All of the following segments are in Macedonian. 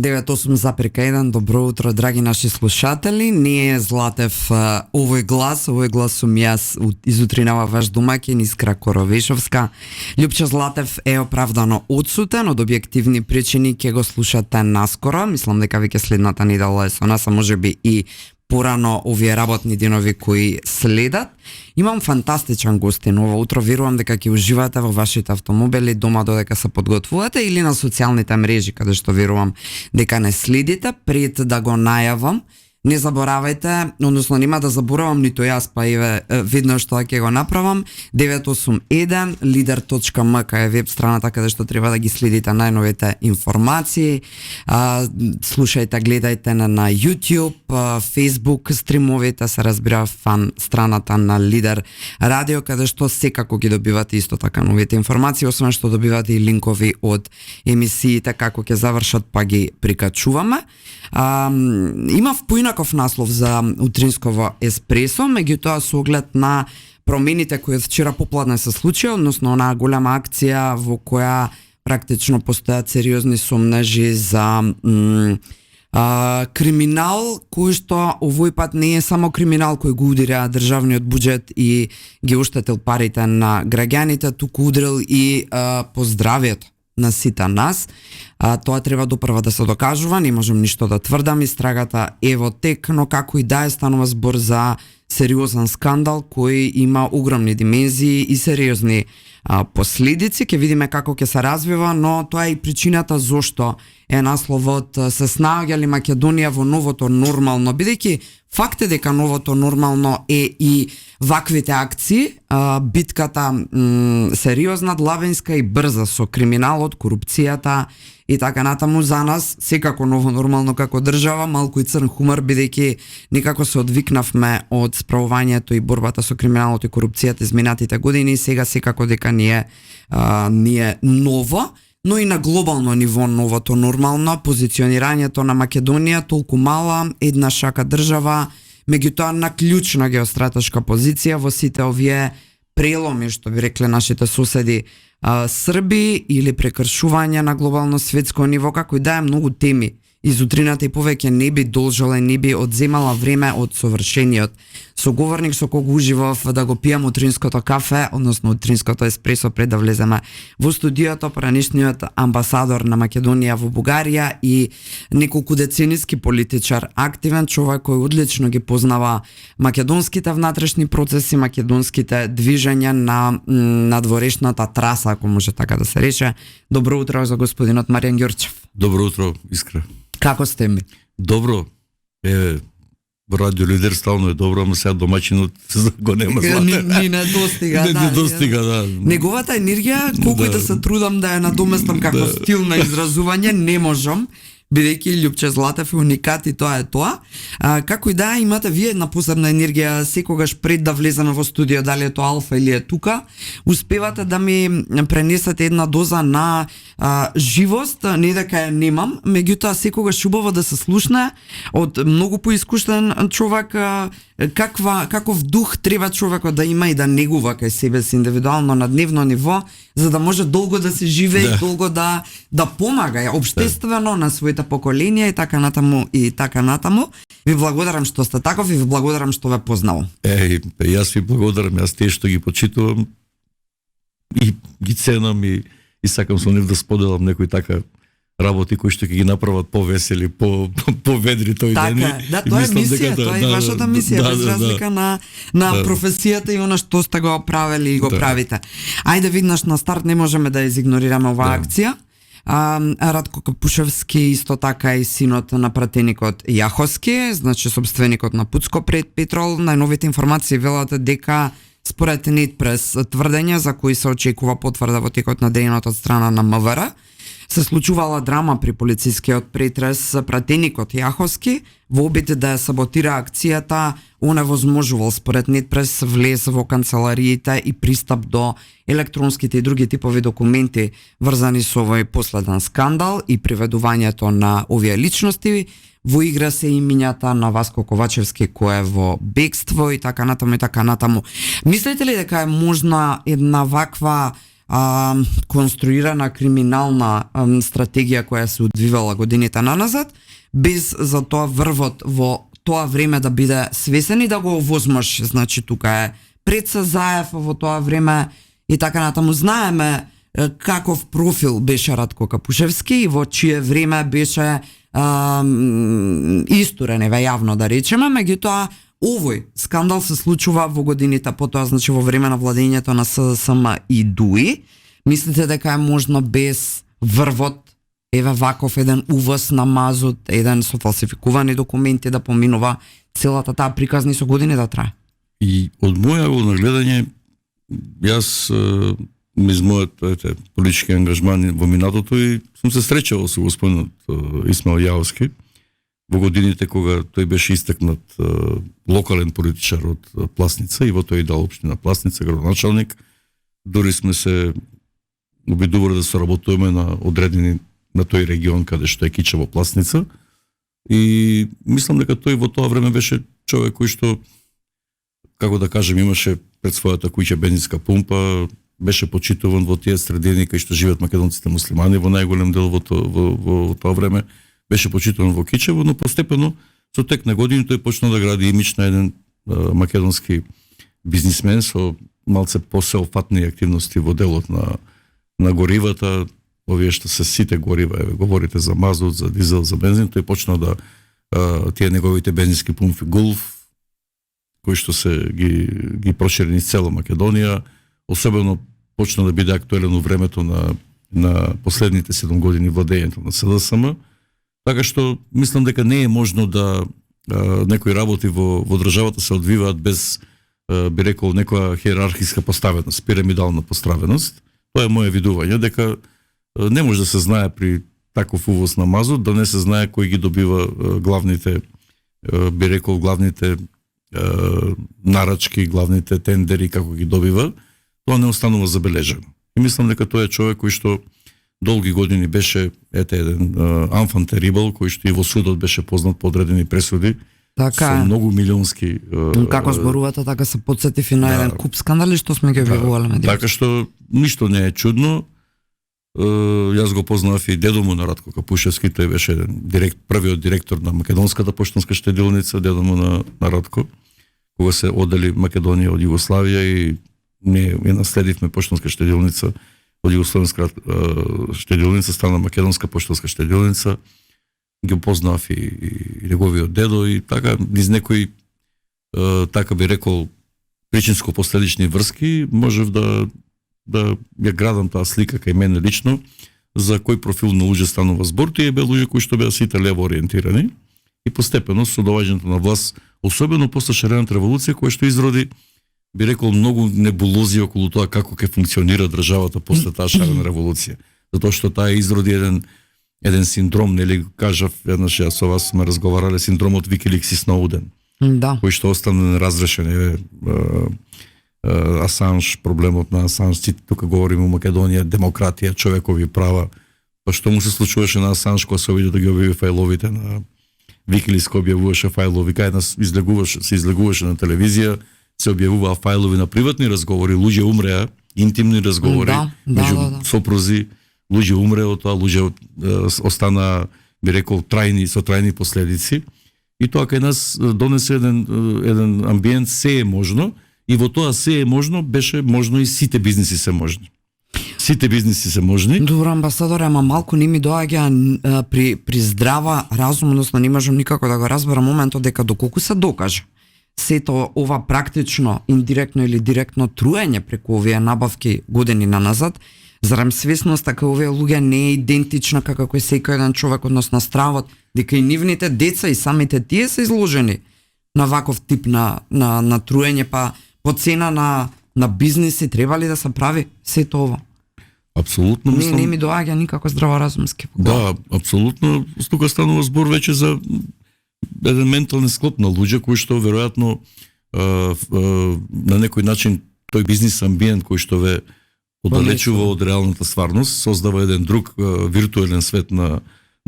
98,1. Добро утро, драги наши слушатели. Не е Златев овој глас сум јас из утринава ваш домаќин Искра Коровешовска. Љупчо Златев е оправдано одсутен, од објективни причини ќе го слушате наскоро. Мислам дека веќе следната недела е со нас, а можеби и порано овие работни денови кои следат. Имам фантастичен гостин ова утро, верувам дека ќе уживате во вашите автомобили, дома додека се подготвувате или на социјалните мрежи, каде што верувам дека не следите. Пред да го најавам, не заборавајте, односно нема да заборавам ниту јас, па еве веднаш тоа ќе го направам. 981 lider.mk е веб страната каде што треба да ги следите најновите информации. Слушајте, гледајте на YouTube, Facebook стримовите, се разбира фан страната на Лидер Радио, каде што секако ги добивате исто така новите информации, освен што добивате и линкови од емисиите како ќе завршат, па ги прикачуваме. Имав поинаков наслов за утринско во Еспресо, меѓутоа со оглед на промените кои вчера попладне се случија, односно онаа голема акција во која практично постојат сериозни сомнежи за криминал, кој што овој пат не е само криминал кој го удира државниот буџет и ги оштетил парите на граѓаните, туку удрил и по здравието на сите нас. Тоа треба допрва да се докажува, не можем ништо да тврдам, истрагата е во тек, но како и да е, станува збор за сериозен скандал кој има огромни димензии и сериозни последици. Ќе видиме како ќе се развива, но тоа е и причината зошто е насловот "Се снаоѓа ли Македонија во новото нормално", бидејќи факт е дека новото нормално е и ваквите акции, битката сериозна, длабенска и брза со криминалот, корупцијата и така натаму. За нас секако ново нормално како држава, малку и црн хумор, бидејќи некако се одвикнавме од справувањето и борбата со криминалот и корупцијата изминатите години и сега секако дека не е ново, но и на глобално ниво новото нормално, позиционирањето на Македонија толку мала, една шака држава, меѓутоа на клучна геостратешка позиција во сите овие преломи, што би рекле нашите соседи Срби, или прекршување на глобално светско ниво, како и да е многу теми. Изутрината и повеќе не би должела и не би одземала време од совршениот соговорник со кого уживав да го пијам утринското кафе, односно утринското еспресо пред да влеземе во студиото, поранешниот амбасадор на Македонија во Бугарија и неколку децениски политичар, активен човек кој одлично ги познава македонските внатрешни процеси, македонските движења на надворешната траса, ако може така да се рече. Добро утро за господинот Маријан Ѓорчев. Добро утро, Искра. Како сте ми? Добро. Во Радио Лидер стално е добро, ама сега домаќинот го нема Златен. Ни не достига, не достига, да. Неговата енергија, колку и да се трудам да ја надоместам како стил на изразување, не можам, бидејќи Љупче Златев е уникат и тоа е тоа. Како и да, имате вие една посебна енергија секогаш пред да влеземе во студио, дали е тоа алфа или е тука, успевате да ми пренесете една доза на живост, не дека ја немам, меѓутоа секогаш убаво да се слушне од многу поискушен човек, каков дух треба човекот да има и да негува кај себе си индивидуално на дневно ниво, за да може долго да се живее и долго да помага општествено на своите поколенија и така натаму и така натаму. Ви благодарам што сте таков и ви благодарам што ве познавам. Јас ви благодарам, јас тие што ги почитувам и ги ценам и сакам со нив да споделам некои така работи кои што ќе ги направат повесели, поведри тој ден. Да, тоа е мисија, тоа е вашата мисија, без разлика на професијата и она што сте го правели и го правите. Ајде виднаш на старт, не можеме да изигнорираме оваа акција. Радко Капушевски исто така и синот на пратеникот Јаховски, значи собственикот на Пуцко пред Петрол, најновите информации велат дека според Нетпрес тврдења за кои се очекува потврда во текот на денот од страна на МВР, се случувала драма при полицискиот претрес. Пратеникот Јаховски во обид да ја саботира акцијата оневозможувал според Нетпрес влез во канцелариите и пристап до електронските и други типови документи врзани со овој последен скандал и приведувањето на овие личности. Во игра се имињата на Васко Ковачевски кој е во бегство и така натаму и така натаму. Мислите ли дека е можна една ваква конструирана криминална стратегија која се одвивала годините наназад, без за тоа врвот во тоа време да биде свесен и да го овозмаш. Значи тука е Преца Заев во тоа време и така натаму. Знаеме каков профил беше Радко Капушевски и во чие време беше истурен, јавно да речеме, меѓутоа овој скандал се случува во годините потоа, значи во време на владењето на СДСМ и ДУИ. Мислите дека е можно без врвот, еве ваков еден увоз на мазут, еден со фалсификувани документи да поминува целата таа приказни со години да трае? И од мојаво нагледање, јас из мојот политички ангажман во минатото и сум се среќавал со господинот Исмаил Јавовски во годините кога тој беше истакнат локален политичар од Пласница и во тој дал општина Пласница, градоначалник. Дори сме се обидували да соработуваме на одредени на тој регион каде што е Кичево Пласница и мислам дека тој во тоа време беше човек кој што, како да кажем, имаше пред својата куќа бензинска пумпа, беше почитуван во тие средини кај што живеат македонците муслимани во најголем дел во тоа време, беше почитуван во Кичево, но постепено со тек на години тој почна да гради имидж на еден македонски бизнисмен со малце посеопфатни активности во делот на горивата, овие што се сите горива, еве говорите за мазут, за дизел, за бензин, тој почна да тие неговите бензински пумпи Гулф, кои што се ги проширени из цела Македонија, особено почна да биде актуелен во времето на последните 7 години владењето на СДСМ, така што мислам дека не е можно да некои работи во државата се одвиваат без, би рекол, некоја хиерархиска поставеност, пирамидална поставеност. Тоа е моје видување, дека не може да се знае при таков увоз на мазут, да не се знае кој ги добива главните, би рекол, главните нарачки, главните тендери, како ги добива, тоа не останува забележено. И мислам дека тој е човек кој што долги години беше еден enfant terrible, кој што и во судот беше познат по одредени пресуди, така со многу милионски... Како зборувате, така се подсетив и на еден куп скандали што сме ги објавувале медиумите. Така што ништо не е чудно. Јас го познав и дедо му на Радко Капушевски, тој беше првиот директор на Македонската поштанска штедилница, дедо му на Радко, кога се оддели Македонија од Југославија и ние наследивме поштанска штедилница од Југославенска штедилница, стана Македонска поштанска штедилница. Ги познав и неговиот дедо и така низ некои така би рекол причинско-последични врски можев да ја градам таа слика кај мене лично за кој профил на луѓе станува збор. Тие беа луѓе кои што беа сите лево ориентирани и постепено со доаѓањето на власт, особено после шарената револуција која што изроди, би рекол, многу небулози околу тоа како ќе функционира државата после таа шарена револуција. Затоа што таа изроди еден синдром, нели кажав еднаш јас со вас сме разговарале, синдромот Викиликс и Сноуден. Да. Кој што остана неразрешен. Асанж, проблемот на Асанж, тука говориме о Македонија, демократија, човекови права. Па што му се случуваше на Асанж кога се обиде да ги објави фајловите на Викиликс, кој објавуваше фајлови, кај нас се излегуваше на телевизија, се објавуваа фајлови на приватни разговори, луѓе умреа, интимни разговори меѓу сопрузи, луѓе умреа од тоа, луѓе остана, би рекол, со трајни последици. И тоа кај нас донесе еден амбиент, се е можно, и во тоа се е можно, беше можно и сите бизниси се можни. Сите бизниси се можни. Добро, амбасадоре, ама малку не ми доаѓа при здрава разум, односно не можам никако да го разберам моментот дека доколку се докаже сето ова практично, индиректно или директно труење преку овие набавки години наназад, зарем свесноста кај овие луѓе не е идентична како кој секој еден човек, односно стравот, дека и нивните деца и самите тие се изложени на ваков тип на труење, па по цена на бизниси треба ли да се прави сето ова? Апсолутно, мислам. Не ми доаѓа никако здраворазумски. Да, апсолутно. Тука станува збор веќе за еден ментален склоп на луѓе кои што веројатно на некој начин тој бизнис амбиент кој што ве оддалечува од реалната стварност, создава еден друг виртуелен свет на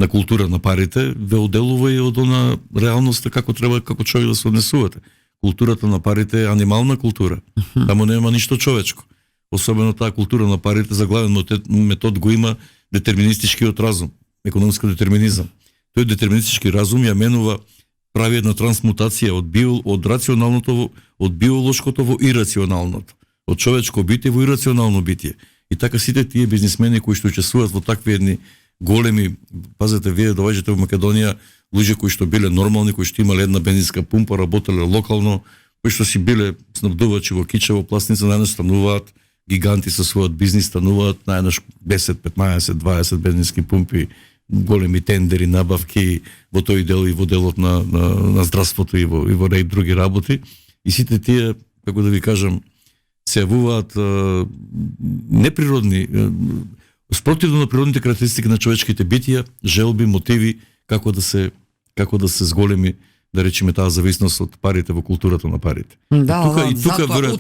култура на парите, ве оделува и од она реалноста како треба како човек да се однесувате. Културата на парите е анимална култура. Таму нема ништо човечко. особено таа култура на парите, за главен метод го има детерминистичкиот разум, економски детерминизам. Тој детерминистички разум ја менува, прави една трансмутација од рационалното, од биолошкото во ирационалното, од човечко битие во ирационално битие. И така сите тие бизнисмени кои што учествуваат во такви едни големи, пазете, вие доаѓате во Македонија, луѓе кои што биле нормални, кои што имале една бензинска пумпа, работеле локално, кои што си биле снабдувачи во Кичево, Пласница, најнаш стануваат гиганти со својот бизнис, стануваат најнаш 10, 15, 20 бензински пумпи, големи тендери, набавки во тој дел и во делот на здравството и во ред други работи. И сите тие, како да ви кажам, се јавуваат неприродни, спротивно на природните карактеристики на човечките битија, желби, мотиви, како да се зголеми, да речеме, таа зависност од парите во културата на парите. Да,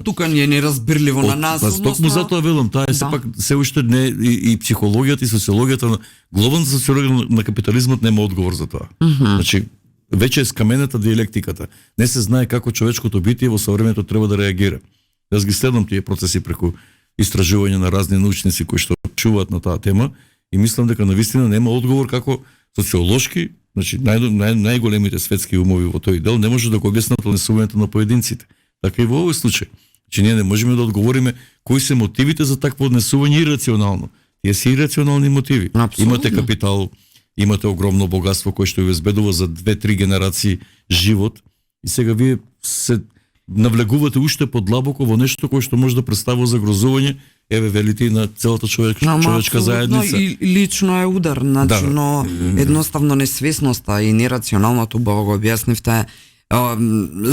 тука ни е неразбирливо на нас. Токму затоа велам, таа е сепак се уште не и психологијата и социологијата на глобалната социологија на капитализмот нема одговор за тоа. Значи, веќе е скамената диалектиката. Не се знае како човечкото битие во совремето треба да реагира. Јас ги следам тие процеси преку истражување на разни научници кои што чуваат на таа тема и мислам дека навистина нема одговор како социолошки, значи најголемите светски умови во тој дел не може да го објаснат однесувањето на поединците. Така и во овој случај. Значи ние не можеме да одговориме кои се мотивите за такво однесување ирационално. Тие се ирационални мотиви. Абсолютно. Имате капитал, имате огромно богатство кое што ја обезбедува за 2-3 генерации живот и сега вие се навлегувате уште подлабоко во нешто кое што може да представува загрозување, еве велите и на целата човечка заедница. И лично е удар, значи, но едноставно несвесноста и нерационалното, убаво го објаснивте,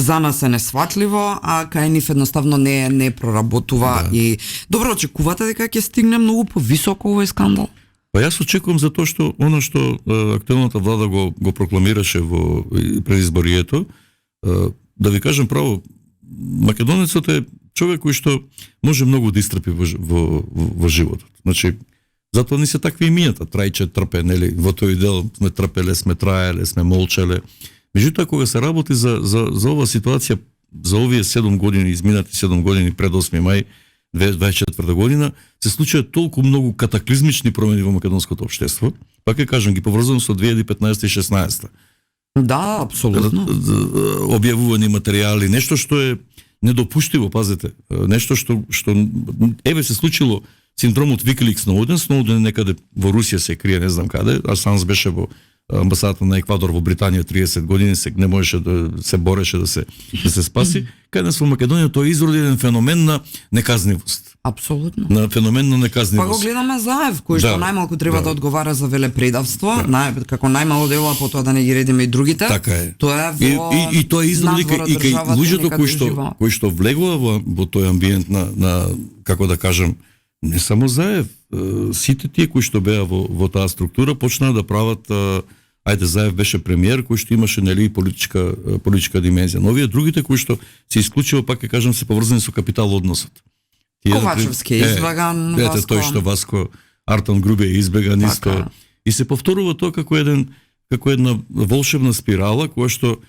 за нас е несватливо, а кај нив едноставно не проработува и добро, очекувате дека ќе стигне многу повисоко овој скандал? Па јас очекувам за тоа што оно што актуелната влада го прокламираше во предизборието, да ви кажам право, македонецот е човек кој што може многу да истрпи во животот. Значи, затоа ни се такви имињата, Трајче трпе, нели, во тој дел сме трпеле, сме траеле, сме молчеле. Меѓутоа, кога се работи за оваа ситуација, за овие 7 години, изминати 7 години пред 8 мај 2024 година, се случуваат толку многу катаклизмични промени во македонското општество. Пак ќе кажам, ги поврзувам со 2015 и 16. Да, апсолутно. Објавувани материјали, нешто што е недопуштиво, пазете. Нешто што еве се случило синдромот Wikileaks Snowden. Snowden некаде во Русија се крие, не знам каде, а Санс беше во амбасадата на Еквадор во Британија 30 години, не можеше да се бореше да се спаси. Кај нас во Македонија тој изроди еден феномен на неказнивост. Апсолутно. На феномен на неказнивост. Па го гледаме Заев, кој што најмалку треба да одговара за велепредавство, како најмало дела, потоа да не ги редиме и другите. Така е. Тоа е во и тоа изроди и кај луѓето кои што влегува во тој амбиент на како да кажам, не само Заев, сите тие кои што беа во таа структура почнаа да прават, ајде Заев беше премиер кој што имаше нели политичка димензија. Но овие другите кои што се исклучиво, пак ќе кажам, се поврзани со капитал односот. Ковачевски избеган, Васко. Тој што Васко Артан Грубе избеган исто. И се повторува тоа како една волшебна спирала која што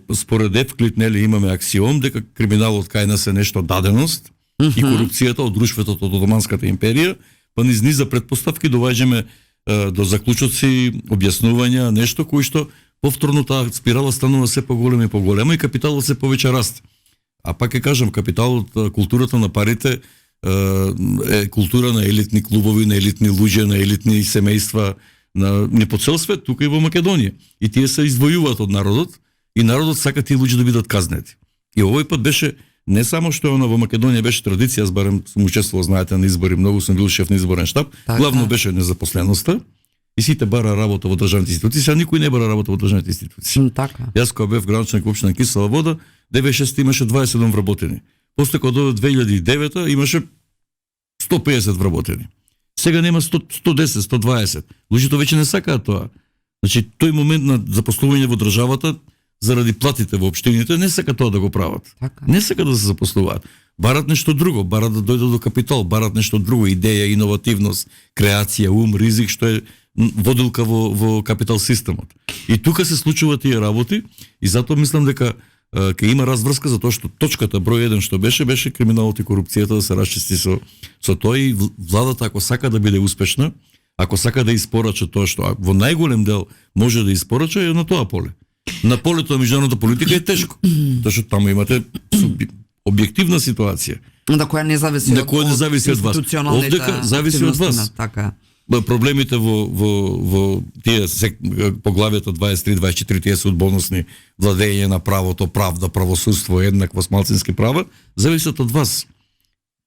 според Евклид нели имаме аксиом дека криминалот кај нас е нешто даденост и корупцијата од друштвото од Отоманската империја, па низ низа предпоставки доваѓаме до заклучоци, објаснувања, нешто кој што повторно таа спирала станува се поголема и поголема и капиталот се повеќе расте. А пак ќе кажам, капиталот, културата на парите е култура на елитни клубови, на елитни луѓе, на елитни семејства, не по цел свет, тука и во Македонија. И тие се извојуваат од народот и народот сака тие луѓе да бидат казнети. И овој пат беше не само што она во Македонија беше традиција, јас барем сум учествувал, знаете, на избори, многу сум бил шеф на изборен штаб, главно беше незапосленоста и сите бара работа во државните институции, сега никој не бара работа во државните институции. Така. Јас кога бев градоначелник општина Кисела Вода, 96 имаше 27 вработени. После кога дојде 2009 имаше 150 вработени. Сега нема 110, 120. Луѓето веќе не сакаат тоа. Значи, тој момент на запослување во државата заради платите во општините не сака тоа да го прават. Така. Не сака да се запослуваат. Барат нешто друго, барат да дојдат до капитал, барат нешто друго, идеја, иновативност, креација, ум, ризик, што е водилка во капитал системот. И тука се случуваат тие работи и затоа мислам дека ќе има разврска, затоа што точката број 1 што беше криминалот и корупцијата да се расчисти со тоа, и владата ако сака да биде успешна, ако сака да испорача тоа што во најголем дел може да испорача, е на тоа поле. На полето на меѓународната политика е тешко, тоа што таму имате објективна ситуација. Да која не зависи од вас. Овдека зависи од вас. Така. Проблемите во тие поглавието 23, 24, тие се одбоносни, владење на правото, правда, правосудство, еднаквост, малцински права, зависат од вас.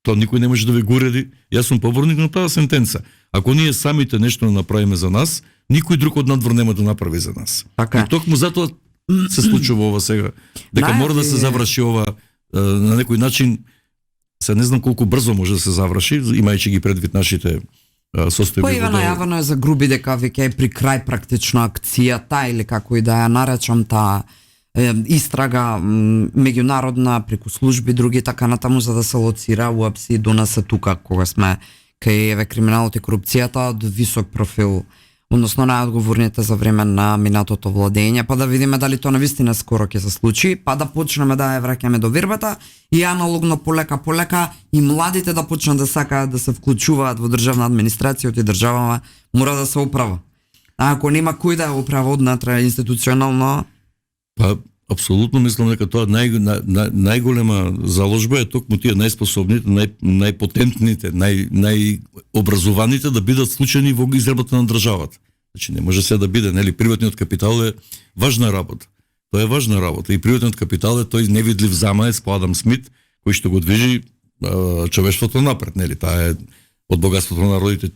Тоа никој не може да ви го уреди. Јас сум поборник на таа сентенца. Ако ние самите нешто не направиме за нас, никој друг од надвор нема да направи за нас. Така. И токму затоа се случува ова сега. Дека мора да се заврши ова на некој начин. Се не знам колку брзо може да се заврши, имајќи ги предвид нашите состојби. Најавено е за груби дека веќе е при крај практично акцијата, или како и да ја наречам, таа истрага меѓународна преку служби други така натаму, за да се лоцира уапси и донесе тука кога сме кај еве криминалот и корупцијата од висок профил, односно најодговорните за време на минатото владење, па да видиме дали тоа навистина скоро ќе се случи, па да почнеме да ја враќаме до вербата и аналогно полека и младите да почнат да сакаат да се вклучуваат во државна администрација и државава мора да се оправа. А ако нема кој да ја оправа однатре институционално, па апсолутно мислам дека тоа најголема заложба е токму тие најспособните, најпотентните, најобразованите да бидат вклучени во изработка на државата. Значи не може се да биде, нели, приватниот капитал е важна работа. Тоа е важна работа и приватниот капитал е тој невидлив замаец по Адам Смит кој што го движи човештвото напред, нели? Таа е од богатството на народите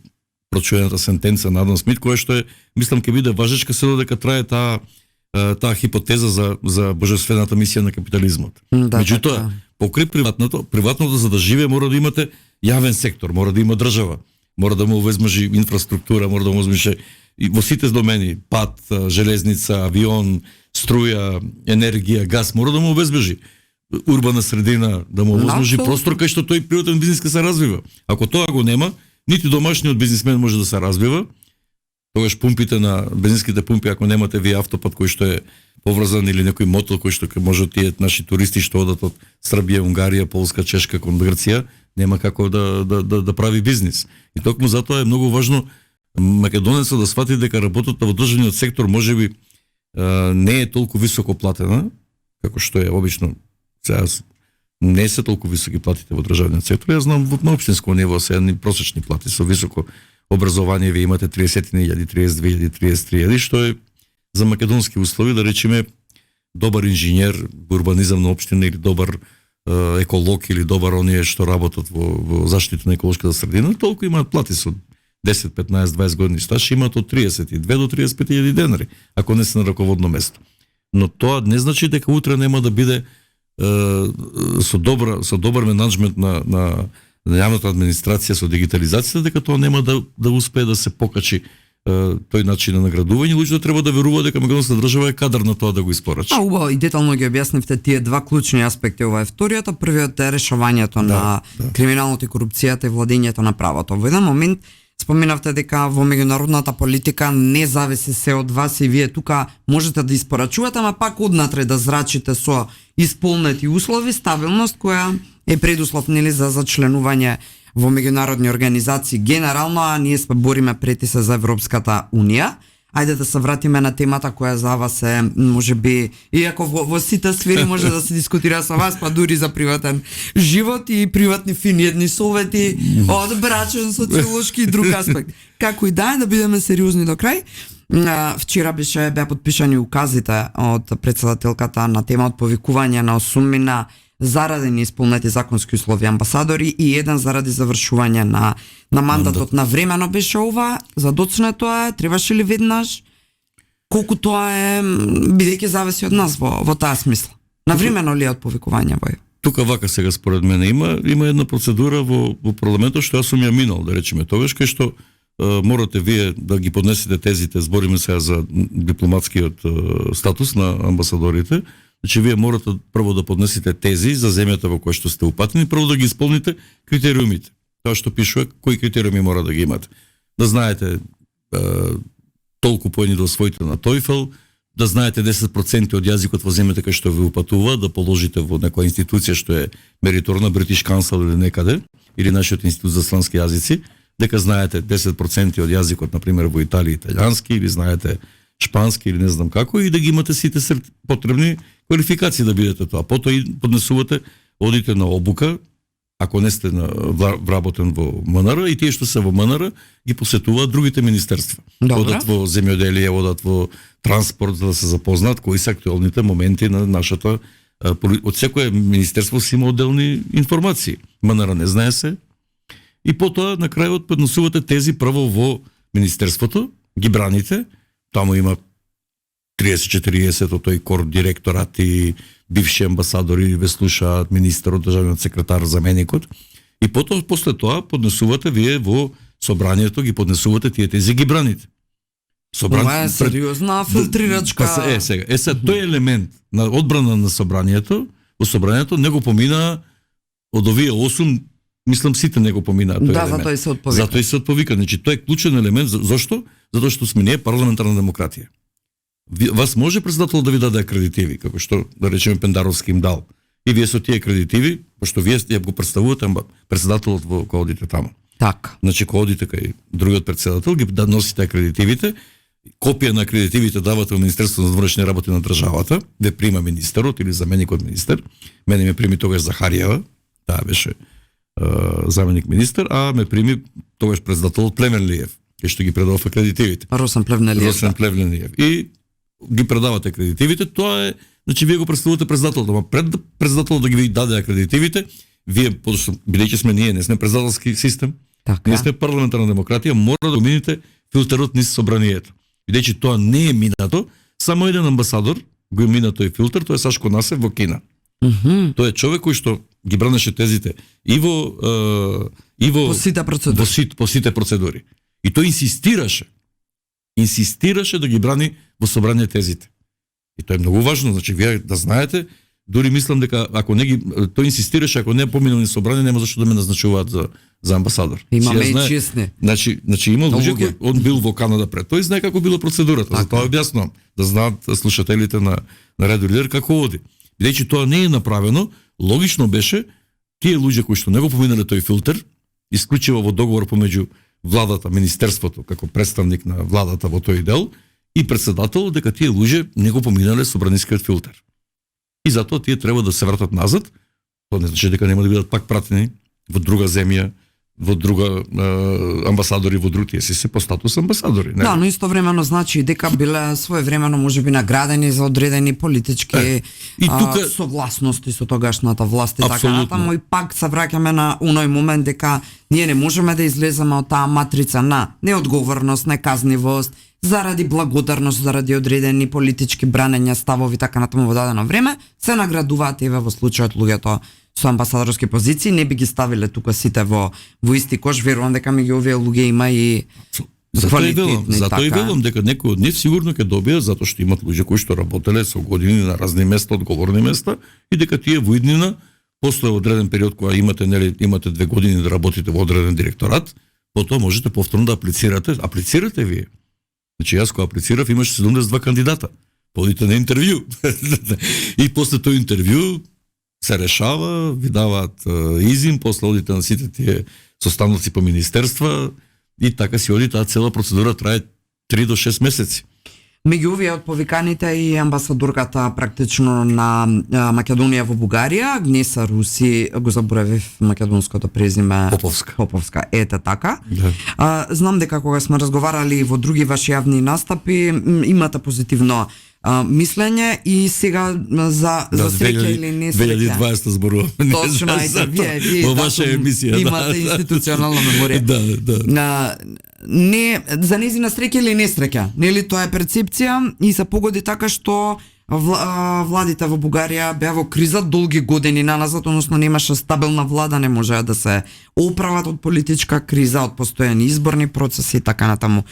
прочуената сентенца на Адам Смит, која што е, мислам, ќе биде важечка се додека трае таа хипотеза за божествената мисија на капитализмот. Меѓутоа, покрај приватното за да живее мора да имате јавен сектор, мора да има држава, мора да му овозможи инфраструктура, мора да му овозможи и во сите домени, пат, железница, авион, струја, енергија, газ, мора да му обезбежи урбана средина, да му овозможи простор кај што тој приватен бизнис ќе се развива. Ако тоа го нема, нити домашниот бизнисмен може да се развива. Тогаш пумпите на бензинските пумпи, ако немате вие автопат кој што е поврзан или некој мотор кој што може тие наши туристи што одат од Србија, Унгарија, Полска, Чешка кон Грција, нема како да прави бизнис. И токму затоа е многу важно македонецот да свати дека работата во државниот сектор можеби не е толку високо платена, како што е обично. Сега не се толку високи платите во државниот сектор. Јас знам на општинско ниво се едни просечни плати со високо образование, ви имате 30.000, 32.000, 33.000, што е за македонски услови, да речеме, добар инженер, урбанизам на општина или добар еколог или добар оние што работат во заштита на еколошката средина, толку имаат плати со 10, 15, 20 години стаж, имаат од 32 до 35.000 денари, ако не се на раководно место. Но тоа не значи дека утре нема да биде со добар менаџмент на јавната администрација со дигитализацијата, дека тоа нема да успее да се покачи тој начин на наградување. Луѓето треба да веруваат дека македонската држава е кадар на тоа да го испорачи. Убаво и детално ги објаснивте тие два клучни аспекти. Ова е вториот, првиот е решавањето на криминалот и корупцијата и владењето на правото. Во еден момент споменавте дека во меѓународната политика не зависи се од вас и вие тука можете да испорачувате, ама пак однатре да зрачите со исполнети услови, стабилност која е предуслов нели за членување во меѓународни организации генерално, а ние се бориме прети се за Европската унија. Ајде да се вратиме на темата која за вас е, можеби, иако во сите сфери може да се дискутира со вас, па дури за приватен живот и приватни фини едни совети од брачен, социолошки и друг аспект. Како и да бидеме сериозни до крај. Вчера беа подпишани указите од претседателката на тема од повикување на 8 заради неисполнети законски услови амбасадори и еден заради завршување на мандатот на времено беше ова. Задоцна тоа е, требаше ли веднаш? Колку тоа е, бидејќи зависи од нас во таа смисла. На времено ли е од повикување во? Тука вака сега според мене има една процедура во парламентот што јас сум ја минал, да речеме, тогаш кај што морате вие да ги поднесете тезите, збориме сега за дипломатскиот статус на амбасадорите. Значи, вие морате прво да поднесете тези за земјата во која што сте упатени, прво да ги исполните критериумите. Тоа што пишува, кои критериуми мора да ги имате. Да знаете толку поени да освоите на TOEFL, да знаете 10% од јазикот во земјата кај што ве упатува, да положите во некоја институција што е мериторна, British Council или некаде, или нашиот институт за странски јазици, дека знаете 10% од јазикот, например во Италија италијански, или знаете шпански или не знам како, и да ги имате сите потребни квалификации да бидете тоа. Потоа и поднесувате, одите на обука, ако не сте вработен во МНР, и тие што се во МНР ги посетуваат другите министерства. Добра. Одат во земјоделие, одат во транспорт, за да се запознаат кои се актуелните моменти на нашата од секое министерство си има отделни информации. МНР не знае се. И потоа на крајот поднесувате тези прво во министерството, ги браните, таму има 30-40 од тој кор директорат и бивши амбасадори ве слушаат, министерот, државниот секретар, заменикот. И потоа после тоа поднесувате вие во собранието, ги поднесувате тези ги браните. Ова е сериозна филтрирачка. Сега, тој елемент на одбрана на собранието, во собранието не го помина од овие 8, мислам сите не го поминаа тој елемент. Да, затоа се отповика. Затоа се отповика. Значи тој е клучен елемент. Зошто? Затоа што сме ние парламентарна демократија. Вас може председател да ви даде акредитиви, како што да речеме Пендаровски им дал. И вие со тие акредитиви, пошто вие ја го представувате председателот во кога одите таму. Така. Значи кога одите кај другиот председател, ги носите акредитивите, копија на акредитивите давате во Министерството за внешни работи на државата, ве прима министерот или заменикот министер. Мене ме прими тогаш Захариева, таа беше заменик министер, а ме прими тогаш председателот Плевнелиев, кој што ги предава акредитивите. Росен Плевнелиев. И ги предавате акредитивите, тоа е, значи вие го представувате председателот, ама пред председателот да ги даде акредитивите, вие, бидејќи сме ние, не сме председателски систем, така. Не сме парламентарна демократија, мора да минете филтерот низ собранието. Бидејќи тоа не е минато, само еден амбасадор го мина тој филтер, тоа е Сашко Насев во Кина. Тој е човек кој што ги бранеше тезите и во по сите процедури. По сите процедури. И тој инсистираше да ги брани во собрание тезите. И тоа е многу важно, значи вие да знаете, дури мислам дека ако не ги тој инсистираше, ако не поминал ни собрание, нема зашто да ме назначуваат за амбасадор. Имаме и честни. Значи има луѓе кои он бил во Канада пред. Тој знае како била процедурата, затоа објаснувам, да знаат слушателите на Радио Лидер како оди. Бидејќи тоа не е направено, логично беше тие луѓе кои што не го поминале тој филтер, исклучиво во договор помеѓу владата, министерството како представник на владата во тој дел и председател, дека тие луѓе не го поминале собранискиот филтер. И затоа тие треба да се вратат назад. Тоа не значи дека нема да бидат пак пратени во друга земја, во друга амбасадори во други, тие се по статус амбасадори. Не? Да, но истовремено значи дека биле своевремено можеби наградени за одредени политички и тука согласности со тогашната власт и така натаму, и пак се враќаме на оној момент дека ние не можеме да излеземе од таа матрица на неодговорност, неказнивост, заради благодарност, заради одредени политички бранења, ставови така натаму во дадено време, се наградуваат и во случајот луѓето со амбасадорски позиции, не би ги ставиле тука сите во исти кош, верувам дека меѓу овие луѓе има и Затоа и велам дека некои од нив сигурно ќе добијат затоа што имат луѓе кои што работеле со години на разни места, одговорни места, и дека тие во иднина после одреден период кога имате 2 години да работите во одреден директорат, потоа можете повторно да аплицирате вие. Значи јас кога аплицирав имаше 72 кандидата. Подите на интервју. И после тој интервју се решава, ви даваат изим, после одите на сите тие состаноци по министерства и така си оди, таа цела процедура трае 3 до 6 месеци. Меѓу овие од повиканите и амбасадорката практично на Македонија во Бугарија, Агнеса Руси, го заборавив македонското презиме. Поповска. Ете така. Да. Знам дека кога сме разговарали во други ваши јавни настапи, имате позитивно мислење и сега за среќа или не среќа. 2020 зборуваме. Точно, вие во ваша емисија имате институционална меморија. Да. Не за незина среќа или не среќа. Нели тоа е перцепција и се погоди така што владите во Бугарија беа во криза долги години наназад, односно немаше стабилна влада, не можеа да се оправат од политичка криза, од постојани изборни процеси и така натаму.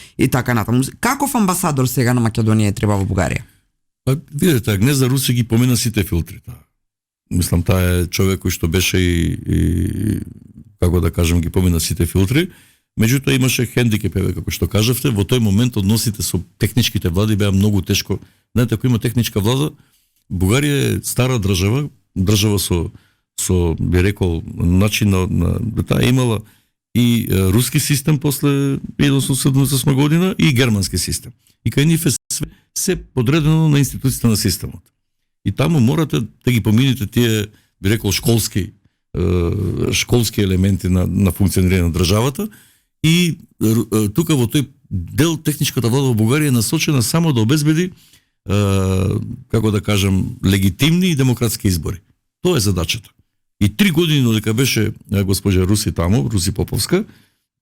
Каков амбасадор сега на Македонија треба во Бугарија? Видете, Агнеса Руси ги помина сите филтри. Мислам, таа е човек кој што беше и како да кажем, ги помина сите филтри. Меѓутоа имаше хендикеп, како што кажавте, во тој момент односите со техничките влади беа многу тешко. Знаете, ако има техничка влада, Бугарија е стара држава со би рекол начин на таа имала и руски систем после 1978 година и германски систем. И кај нив е се подредено на институциите на системот. И таму морате да ги помините тие, би рекол, школски елементи на функционирање на државата. И тука во тој дел техничката влада во Бугарија е насочена само да обезбеди како да кажам легитимни и демократски избори. Тоа е задачата. И 3 години додека беше госпожа Руси таму, Руси Поповска,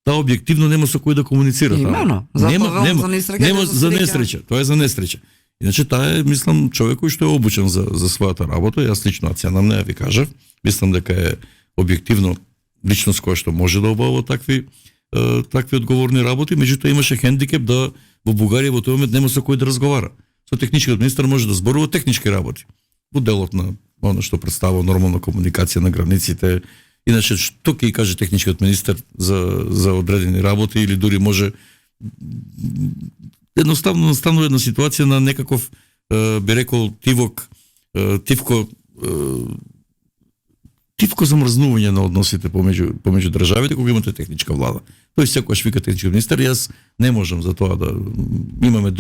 таа објективно нема со кој да комуницира таму. Имено, нема за несреќа. Тоа е за несреќа. Иначе таа е, мислам, човек кој што е обучен за својата работа. Јас лично ценам неа, ви кажав. Мислам дека е објективно личност која што може да обава такви одговорни работи, меѓутоа имаше хендикеп да во Бугарија во тој момент нема со кој да разговара. Со техничкиот министер може да зборува технички работи. Во делот на оно што представува нормална комуникација на границите. Иначе што ќе каже техничкиот министер за одредени работи или дури може едноставно настанува една ситуација на некаков би рекол тивко замрзнување на односите помеѓу државите кога имате техничка влада. Тој секогаш вика технички министер, јас не можам за тоа да имаме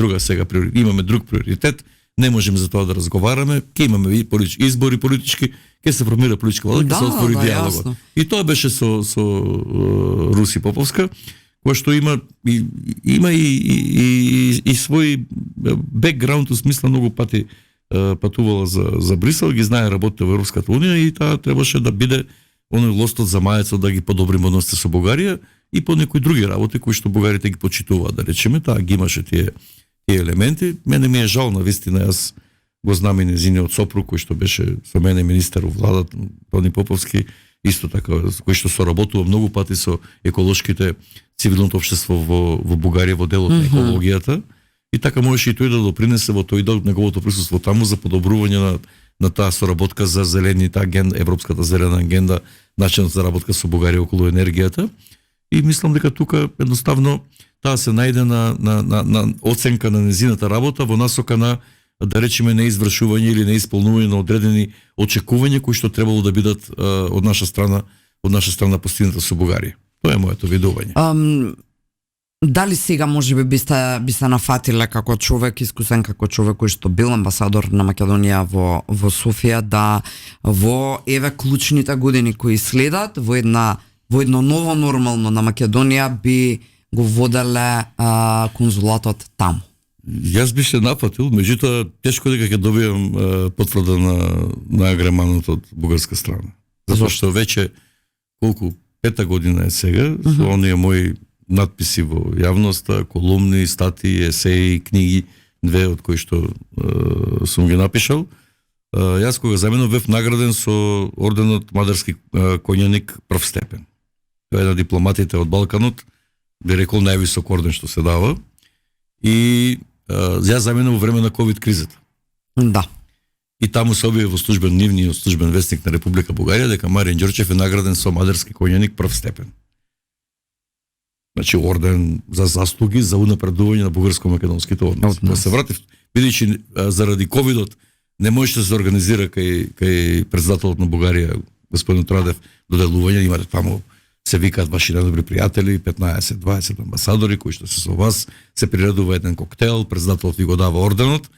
имаме друг приоритет, не можеме за тоа да разговараме, ќе имаме и избори политички, ќе се формира политичка влада, ќе се отвори диалогот. И тоа беше со Руси Поповска, која што има и свој бекграунд, у смисла многу пати патувала за Брисел, ги знае работите во Европската унија и таа требаше да биде оној лостот за мајецот да ги подобриме односите со Бугарија и по некои други работи кои што бугарите ги почитуваат, да речеме, таа ги имаше тие елементи. Мене ми е жал навистина, јас го знам и незиниот сопруг кој што беше со мене министер во владата, Тони Поповски, исто така, кој што соработува многу пати со еколошките цивилното општество во Бугарија во делот на екологијата. И така можеше и тој да допринесе во тој дел неговото присуство таму за подобрување на таа соработка за зелените агенда, европската зелена агенда, начинот за работка со Бугарија околу енергијата. И мислам дека тука едноставно таа се најде на оценка на незината работа во насока на, да речеме, неизвршување или неисполнување на одредени очекувања кои што требало да бидат од наша страна постигнати со Бугарија. Тоа е моето видување. Дали сега можеби би се нафатиле како човек искусен, како човек кој што бил амбасадор на Македонија во Софија, да во клучните години кои следат во едно ново нормално на Македонија би го воделе конзулатот таму? Јас би се нафатил, меѓутоа тешко дека ќе добијам потврда на агреманот од бугарска страна. Затоа што веќе колку 5-та година е сега, со оние мои надписи во јавноста, колумни, статии, есеи, книги, две од кои што сум ги напишал. Јас кога заменов бев награден со орденот Мадарски коњаник прв степен. Тоа е на дипломатите од Балканот, би рекол највисок орден што се дава. И јас заменов во време на ковид кризата. Да. И таму се објави во службен нивниот службен вестник на Република Бугарија дека Маријан Ѓорчев е награден со Мадарски коњаник прв степен. Значи орден за заслуги за унапредување на бугарско-македонските односи. Па се вратив, бидејќи заради ковидот не можеше да се организира кај председателот на Бугарија господин Традев доделување, имате таму се викаат ваши најдобри пријатели, 15-20 амбасадори кои што се со вас, се приредува еден коктел, председателот ви го дава орденот.